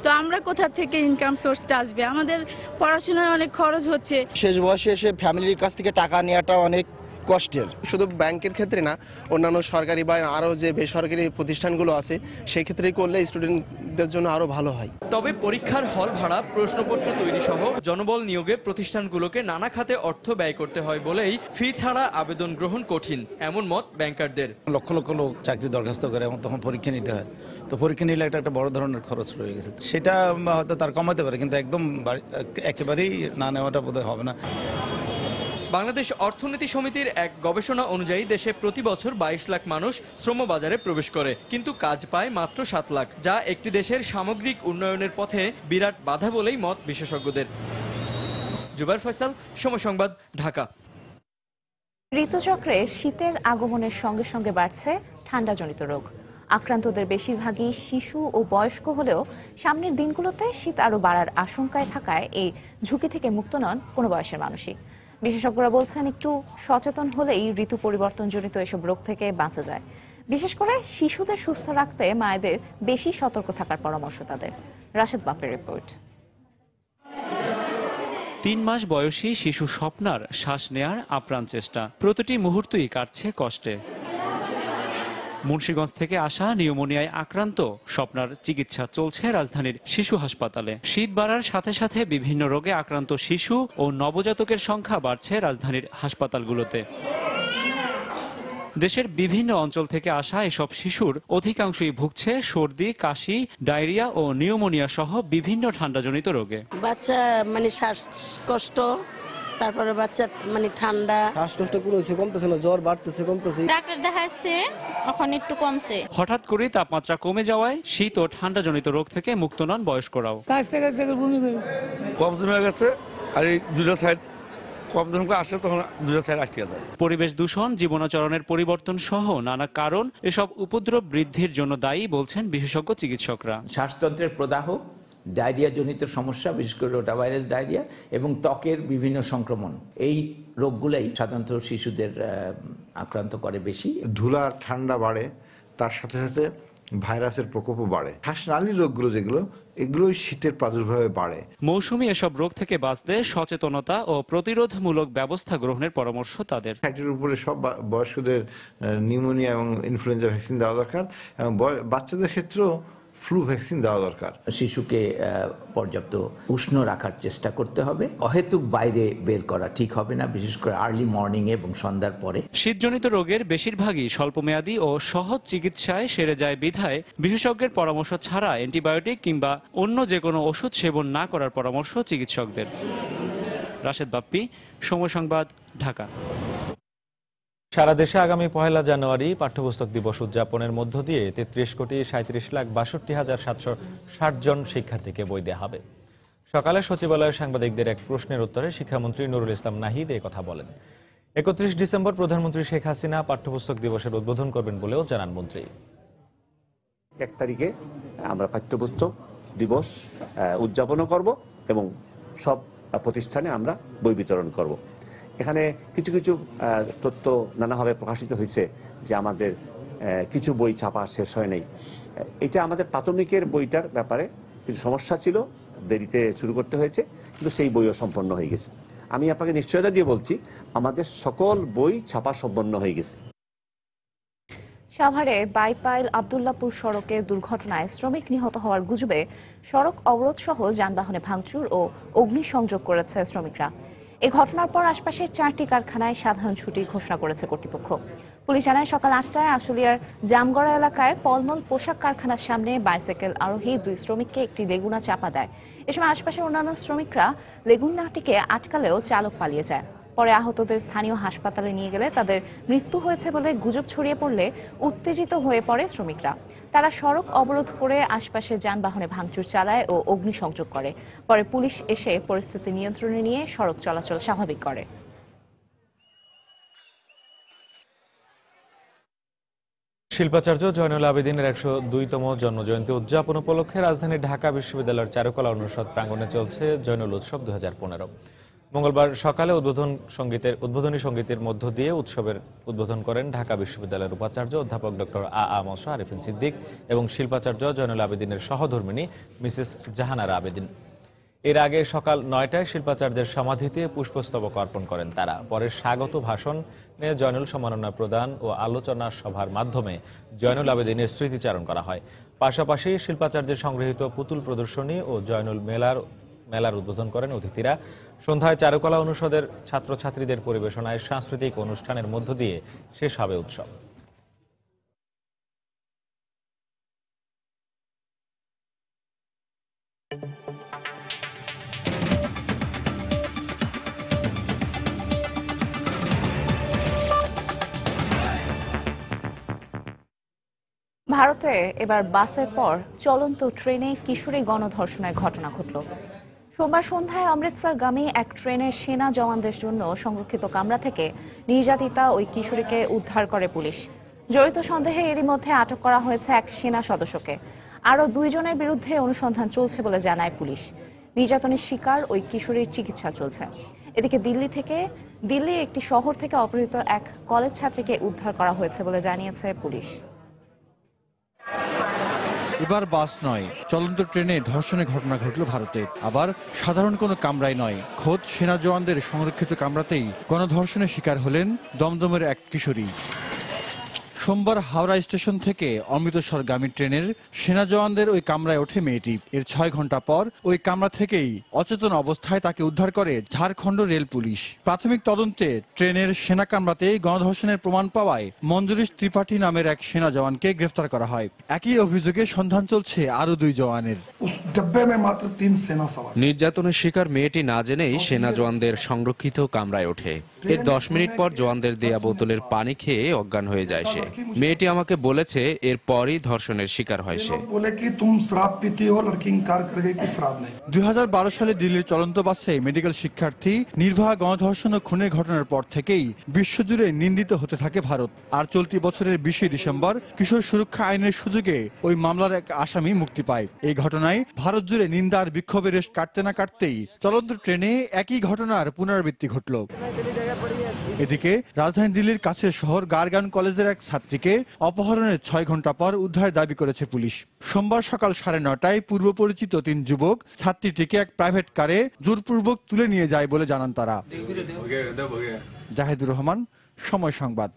তো আমরা কোথা থেকে ইনকাম সোর্সটা আসবে? আমাদের পড়াশোনায় অনেক খরচ হচ্ছে। শেষ বয়সে এসে ফ্যামিলির কাছ থেকে টাকা নেওয়াটা অনেক কষ্টের। শুধু ব্যাংকের ক্ষেত্রে না, অন্যান্য সরকারি বা আরও যে বেসরকারি প্রতিষ্ঠানগুলো আছে সেই ক্ষেত্রেই করলে স্টুডেন্টদের জন্য আরও ভালো হয়। তবে পরীক্ষার হল ভাড়া, প্রশ্নপত্র তৈরি সহ জনবল নিয়োগে প্রতিষ্ঠানগুলোকে নানা খাতে অর্থ ব্যয় করতে হয় বলেই ফি ছাড়া আবেদন গ্রহণ কঠিন, এমন মত ব্যাংকারদের। লক্ষ লক্ষ লোক চাকরি দরখাস্ত করে এবং তখন পরীক্ষা নিতে হয়, তো পরীক্ষা নিলে একটা বড় ধরনের খরচ রয়ে গেছে। সেটা হয়তো তার কমাতে পারে, কিন্তু একদম একেবারেই না নেওয়াটা বোধহয় হবে না। বাংলাদেশ অর্থনীতি সমিতির এক গবেষণা অনুযায়ী দেশে প্রতি বছর 22 লাখ মানুষ শ্রমবাজারে প্রবেশ করে, কিন্তু কাজ পায় মাত্র 7 লাখ, যা একটি দেশের সামগ্রিক উন্নয়নের পথে বিরাট বাধা বলেই মত বিশেষজ্ঞদের। জুবাইর ফয়সাল, সময় সংবাদ, ঢাকা। ঋতুচক্রে শীতের আগমনের সঙ্গে সঙ্গে বাড়ছে ঠান্ডাজনিত রোগ। আক্রান্তদের বেশিরভাগই শিশু ও বয়স্ক হলেও সামনের দিনগুলোতে শীত আরও বাড়ার আশঙ্কায় থাকায় এই ঝুঁকি থেকে মুক্ত নন কোনো বয়সের মানুষই। বিশেষজ্ঞরা বলছেন, একটু সচেতন হলেই ঋতু পরিবর্তনজনিত এসব রোগ থেকে বাঁচা যায়। বিশেষ করে শিশুদের সুস্থ রাখতে মায়েদের বেশি সতর্ক থাকার পরামর্শ তাদের। রাশেদ বাপের রিপোর্ট। 3 মাস বয়সী শিশু স্বপ্নার শ্বাস নেয়ার আপ্রাণ চেষ্টা, প্রতিটি মুহূর্তই কাটছে কষ্টে। মুন্সিগঞ্জ থেকে আসা নিউমোনিয়ায় আক্রান্ত স্বপ্নার চিকিৎসা চলছে রাজধানীর শিশু হাসপাতালে। শীত বাড়ার সাথে সাথে বিভিন্ন রোগে আক্রান্ত শিশু ও নবজাতকের সংখ্যা বাড়ছে রাজধানীর হাসপাতালগুলোতে। দেশের বিভিন্ন অঞ্চল থেকে আসা এসব শিশুর অধিকাংশই ভুগছে সর্দি, কাশি, ডায়রিয়া ও নিউমোনিয়া সহ বিভিন্ন ঠান্ডাজনিত রোগে। বাচ্চা শ্বাসকষ্ট, তারপরে বাচ্চা ঠান্ডা, শ্বাসকষ্ট কমতেছে না, জ্বর বাড়তেছে কমতেছে। ডাক্তার দেখাচ্ছে, এখন একটু কমছে। হঠাৎ করে তাপমাত্রা কমে যাওয়ায় শীত ও ঠান্ডাজনিত রোগ থেকে মুক্ত নন বয়স্করাও। কমজোর হয়ে গেছে, আর এই দুটো সাইড কমজোর আসে তখন দুটো সাইড আটকে যায়। পরিবেশ দূষণ, জীবনাচরণের পরিবর্তন সহ নানা কারণ এসব উপদ্রব বৃদ্ধির জন্য দায়ী বলছেন বিশেষজ্ঞ চিকিৎসকরা। শ্বাসতন্ত্রের প্রদাহ, ডায়রিয়া জনিত সমস্যা, বিশেষ করে রোটা ভাইরাস ডায়রিয়া এবং ত্বকের বিভিন্ন সংক্রমণ, এই রোগগুলাই সাধারণত শিশুদের আক্রান্ত করে বেশি। ধুলা ঠান্ডা বাড়ে, তার সাথে সাথে ভাইরাসের প্রকোপও বাড়ে। শ্বাসনালীর রোগগুলো যেগুলো, এগুলোই শীতের প্রাদুর্ভাবে বাড়ে। মৌসুমী এসব রোগ থেকে বাঁচতে সচেতনতা ও প্রতিরোধমূলক ব্যবস্থা গ্রহণের পরামর্শ তাদের। এর উপরে সব বয়স্কদের নিউমোনিয়া এবং ইনফ্লুয়েঞ্জা ভ্যাকসিন দেওয়া দরকার, এবং বাচ্চাদের ক্ষেত্রেও ফ্লু ভ্যাকসিন দেওয়া দরকার। শিশুকে পর্যাপ্ত উষ্ণ রাখার চেষ্টা করতে হবে। অহেতুক বাইরে বের করা ঠিক হবে না, বিশেষ করে আর্লি মর্নিং এবং সন্ধ্যার পরে। শীতজনিত রোগের বেশিরভাগই স্বল্পমেয়াদী ও সহজ চিকিৎসায় সেরে যায় বিধায় বিশেষজ্ঞের পরামর্শ ছাড়া অ্যান্টিবায়োটিক কিংবা অন্য যে কোনো ওষুধ সেবন না করার পরামর্শ চিকিৎসকদের। রাশেদ বাপ্পি, সময় সংবাদ, ঢাকা। সারা দেশে আগামী 1 জানুয়ারি পাঠ্যপুস্তক দিবস উদযাপনের মধ্য দিয়ে 33,37,62,760 জন শিক্ষার্থীকে বই দেওয়া হবে। সকালে সচিবালয়ে সাংবাদিকদের এক প্রশ্নের উত্তরে শিক্ষামন্ত্রী নুরুল ইসলাম নাহিদ এই কথা বলেন। 31 ডিসেম্বর প্রধানমন্ত্রী শেখ হাসিনা পাঠ্যপুস্তক দিবসের উদ্বোধন করবেন বলেও জানান মন্ত্রী। 1 তারিখে আমরা পাঠ্যপুস্তক দিবস উদযাপনও করব এবং সব প্রতিষ্ঠানে আমরা বই বিতরণ করব। এখানে কিছু কিছু তথ্য নানাভাবে প্রকাশিত হয়েছে যে আমাদের কিছু বই ছাপা শেষ হয় নাই। এটা আমাদের প্রাথমিকের বইটার ব্যাপারে কিছু সমস্যা ছিল, দেরিতে শুরু করতে হয়েছে, কিন্তু সেই বইও সম্পন্ন হয়ে গেছে। আমি আপনাকে নিশ্চয়তা দিয়ে বলছি, আমাদের সকল বই ছাপা সম্পন্ন হয়ে গেছে। সাভারে বাইপাইল আব্দুল্লাপুর সড়কে দুর্ঘটনায় শ্রমিক নিহত হওয়ার গুজবে সড়ক অবরোধ সহ যানবাহনে ভাঙচুর ও অগ্নিসংযোগ করেছে শ্রমিকরা। এই ঘটনার পর আশপাশের 4টি কারখানায় সাধারণ ছুটি ঘোষণা করেছে কর্তৃপক্ষ। পুলিশ জানায়, সকাল 8টায় আশুলিয়ার জামগড়া এলাকায় পলমল পোশাক কারখানার সামনে বাইসাইকেল আরোহী 2 শ্রমিককে একটি লেগুনা চাপা দেয়। এ সময় আশপাশের অন্যান্য শ্রমিকরা লেগুনাটিকে আটকালেও চালক পালিয়ে যায়। পরে আহতদের স্থানীয় হাসপাতালে নিয়ে গেলে তাদের মৃত্যু হয়েছে বলে গুজব ছড়িয়ে পড়লে উত্তেজিত হয়ে পড়ে শ্রমিকরা। তারা সড়ক অবরোধ করে আশপাশের যানবাহনে ভাঙচুর চালায় ও অগ্নিসংযোগ করে। পরে পুলিশ এসে পরিস্থিতি নিয়ন্ত্রণে নিয়ে সড়ক চলাচল স্বাভাবিক করে। শিল্পাচার্য জয়নুল আবেদিনের ১০২তম জন্মজয়ন্তী উদযাপন উপলক্ষে রাজধানীর ঢাকা বিশ্ববিদ্যালয়ের চারুকলা অনুষদ প্রাঙ্গণে চলছে জয়নুল উৎসব ২০১৫। মঙ্গলবার সকালে উদ্বোধনী সঙ্গীতের মধ্য দিয়ে উৎসবের উদ্বোধন করেন ঢাকা বিশ্ববিদ্যালয়ের উপাচার্য অধ্যাপক ডক্টর আ মশা আরিফিন সিদ্দিক এবং শিল্পাচার্য জয়নুল আবেদিনের সহধর্মিণী মিসেস জাহানারা আবেদিন। এর আগে সকাল ৯টায় শিল্পাচার্যের সমাধিতে পুষ্পস্তবক অর্পণ করেন তারা। পরে স্বাগত ভাষণে জয়নুল সম্মাননা প্রদান ও আলোচনা সভার মাধ্যমে জয়নুল আবেদিনের স্মৃতিচারণ করা হয়। পাশাপাশি শিল্পাচার্যের সংগৃহীত পুতুল প্রদর্শনী ও জয়নুল মেলার উদ্বোধন করেন অতিথিরা। সন্ধ্যায় চারুকলা অনুষদের ছাত্রছাত্রীদের পরিবেশনায় সাংস্কৃতিক অনুষ্ঠানের মধ্য দিয়ে শেষ হবে উৎসব। ভারতে এবার বাসের পর চলন্ত ট্রেনে কিশোরী গণধর্ষণের ঘটনা ঘটল। সোমবার সন্ধ্যায় অমৃতসরগামী এক ট্রেনের সেনা জওয়ানদের জন্য সংরক্ষিত কামরা থেকে নির্যাতিতা ওই কিশোরীকে উদ্ধার করে পুলিশ। জড়িত সন্দেহে এরই মধ্যে আটক করা হয়েছে এক সেনা সদস্যকে। আরও ২ জনের বিরুদ্ধে অনুসন্ধান চলছে বলে জানায় পুলিশ। নির্যাতনের শিকার ওই কিশোরীর চিকিৎসা চলছে। এদিকে দিল্লির একটি শহর থেকে অপহৃত এক কলেজ ছাত্রীকে উদ্ধার করা হয়েছে বলে জানিয়েছে পুলিশ। এবার বাস নয়, চলন্ত ট্রেনে ধর্ষণের ঘটনা ঘটল ভারতে। আবার সাধারণ কোনো কামরায় নয়, খোদ সেনা জওয়ানদের সংরক্ষিত কামরাতেই গণধর্ষণের শিকার হলেন দমদমের এক কিশোরী। সোমবার হাওড়া স্টেশন থেকে অমৃতসরগামী ট্রেনের সেনা জওয়ানদের ওই কামরায় ওঠে মেয়েটি। এর ৬ ঘন্টা পর ওই কামরা থেকেই অচেতন অবস্থায় তাকে উদ্ধার করে ঝাড়খণ্ড রেল পুলিশ। প্রাথমিক তদন্তে ট্রেনের সেনা কামরাতেই গণধর্ষণের প্রমাণ পাওয়ায় মঞ্জুরিশ ত্রিপাঠী নামের এক সেনা জওয়ানকে গ্রেফতার করা হয়। একই অভিযোগে সন্ধান চলছে আরো ২ জওয়ানের। নির্যাতনের শিকার মেয়েটি না জেনেই সেনা জওয়ানদের সংরক্ষিত কামরায় ওঠে। এর ১০ মিনিট পর জওয়ানদের দেয়া বোতলের পানি খেয়ে অজ্ঞান হয়ে যায় সে। মেয়েটি আমাকে বলেছে এরপরই ধর্ষণের শিকার হয় সে। ২০১২ সালে দিল্লির চলন্ত বাসে মেডিকেল শিক্ষার্থী নির্ভয়া গণধর্ষণ ও খুনের ঘটনার পর থেকেই বিশ্বজুড়ে নিন্দিত হতে থাকে ভারত। আর চলতি বছরের ২০ ডিসেম্বর কিশোর সুরক্ষা আইনের সুযোগে ওই মামলার এক আসামি মুক্তি পায়। এই ঘটনায় ভারত জুড়ে নিন্দার বিক্ষোভের রেশ কাটতে না কাটতেই চলন্ত ট্রেনে একই ঘটনার পুনরাবৃত্তি ঘটল। এদিকে রাজধানী দিল্লির কাছের শহর গার্গান কলেজের এক ছাত্রীকে অপহরণের ৬ ঘন্টা পর উদ্ধার দাবি করেছে পুলিশ। সোমবার সকাল ৯:৩০ পূর্ব পরিচিত ৩ যুবক ছাত্রীটিকে এক প্রাইভেট কারে জোরপূর্বক তুলে নিয়ে যায় বলে জানান তারা। জাহিদুর রহমান, সময় সংবাদ।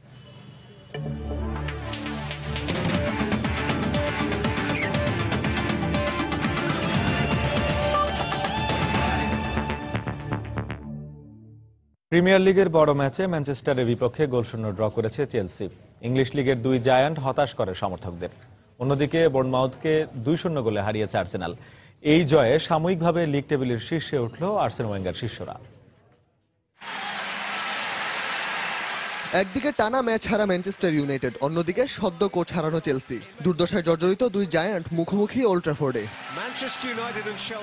প্রিমিয়ার লিগের বড় ম্যাচে ম্যানচেস্টারের বিপক্ষে গোলশূন্য ড্র করেছে চেলসি। ইংলিশ লিগের ২ জায়ান্ট হতাশ করে সমর্থকদের। অন্যদিকে বোর্নমাউথকে ২-০ গোলে হারিয়েছে আর্সেনাল। এই জয়ে সাময়িকভাবে লিগ টেবিলের শীর্ষে উঠল আর্সেন ওয়েঙ্গার শিষ্যরা। একদিকে টানা ম্যাচ হারা ম্যানচেস্টার ইউনাইটেড, অন্যদিকে সদ্য কোচ হারানো চেলসি। দুর্দশায় জর্জরিত 2 জায়ান্ট মুখোমুখি ওল্ড ট্র্যাফোর্ডে।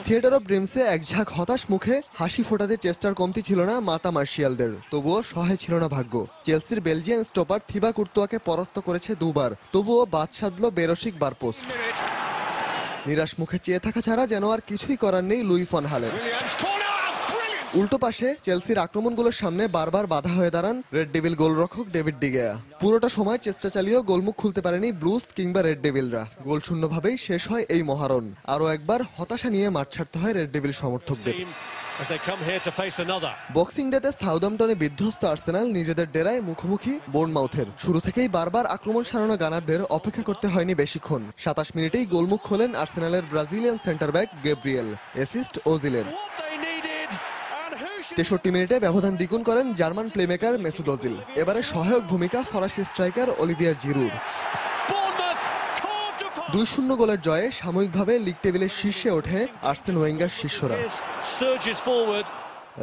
থিয়েটার অফ ড্রিমসে এক ঝাঁক হতাশ মুখে হাসি ফোটাতে চেষ্টার কমতি ছিল না মাতা মার্শিয়ালদের, তবুও সহায় ছিল না ভাগ্য। চেলসির বেলজিয়ান স্টপার থিবা কুর্তুয়াকে পরাস্ত করেছে 2 বার, তবুও বাদ সাধল বেরসিক বারপোস্ট। নিরাশ মুখে চেয়ে থাকা ছাড়া যেন আর কিছুই করার নেই লুই ফন হালের। উল্টো পাশে চেলসির আক্রমণগুলোর সামনে বারবার বাধা হয়ে দাঁড়ান রেড ডেভিল গোলরক্ষক ডেভিড ডিগেয়া। পুরোটা সময় চেষ্টা চালিয়েও গোলমুখ খুলতে পারেনি ব্লুজ কিংবা রেড ডেভিলরা। গোলশূন্যভাবেই শেষ হয় এই মহারণ। আরও একবার হতাশা নিয়ে মাঠ ছাড়তে হয় রেড ডেভিল সমর্থকদের। বক্সিং ডেতে সাউদাম্পটনে বিধ্বস্ত আর্সেনাল নিজেদের ডেরায় মুখোমুখি বোর্নমাউথের। শুরু থেকেই বারবার আক্রমণ সারানো গানারদের অপেক্ষা করতে হয়নি বেশিক্ষণ। ২৭ মিনিটেই গোলমুখ খোলেন আর্সেনালের Brazilian centre back Gabriel, assist ওজিলের। ৬৩ মিনিটে ব্যবধান দ্বিগুণ করেন জার্মান প্লেমেকার মেসুত ওজিল। এবারে সহায়ক ভূমিকা ফরাসি স্ট্রাইকার অলিভিয়ার জিরুর। ২-০ গোলের জয়ে সাময়িকভাবে লিগ টেবিলের শীর্ষে ওঠে আর্সেন ওয়েঙ্গার শিষ্যরা।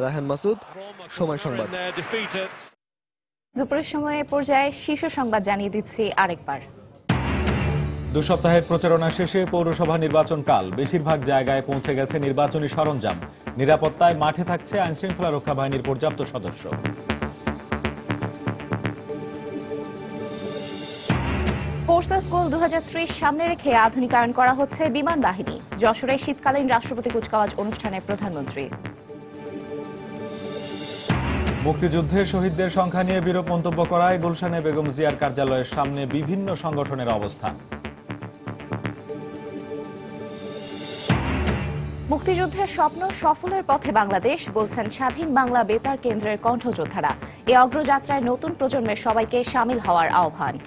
রায়হান মাসুদ, সময় সংবাদ। দুপুরের সময় পর্যায়ে শীর্ষ সংবাদ জানিয়ে দিচ্ছি আরেকবার। 2 সপ্তাহের প্রচারণা শেষে পৌরসভা নির্বাচন কাল। বেশিরভাগ জায়গায় পৌঁছে গেছে নির্বাচনী সরঞ্জাম। নিরাপত্তায় মাঠে থাকছে আইনশৃঙ্খলা রক্ষা বাহিনীর পর্যাপ্ত সদস্য। ফোর্সেস গোল 2030 সামনে রেখে আধুনিকায়ন করা হচ্ছে বিমান বাহিনী। যশোরে শীতকালীন রাষ্ট্রপতি কুচকাওয়াজ অনুষ্ঠানে প্রধানমন্ত্রী। মুক্তিযুদ্ধের শহীদদের সংখ্যা নিয়ে বিরূপ মন্তব্য করায় গুলশানে বেগম জিয়ার কার্যালয়ের সামনে বিভিন্ন সংগঠনের অবস্থান। মুক্তিযুদ্ধের স্বপ্ন সফলের পথে বাংলাদেশ, বলছেন স্বাধীন বাংলা বেতার কেন্দ্রের কণ্ঠযোদ্ধারা। এই অগ্রযাত্রায় নতুন প্রজন্মের সবাইকে শামিল হওয়ার আহ্বান।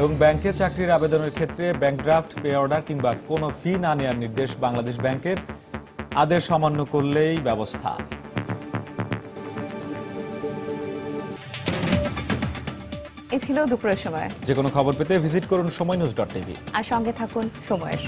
এবং ব্যাংকে চাকরির আবেদনের ক্ষেত্রে ব্যাংক ড্রাফট, পে অর্ডার কিংবা কোনো ফি না নেওয়ার নির্দেশ বাংলাদেশ ব্যাংকের। আদেশ অমান্য করলেই ব্যবস্থা। এ ছিল দুপুরের সময়। যে কোনো খবর পেতে ভিজিট করুন সময়নিউজ.tv আর সঙ্গে থাকুন সময়ের।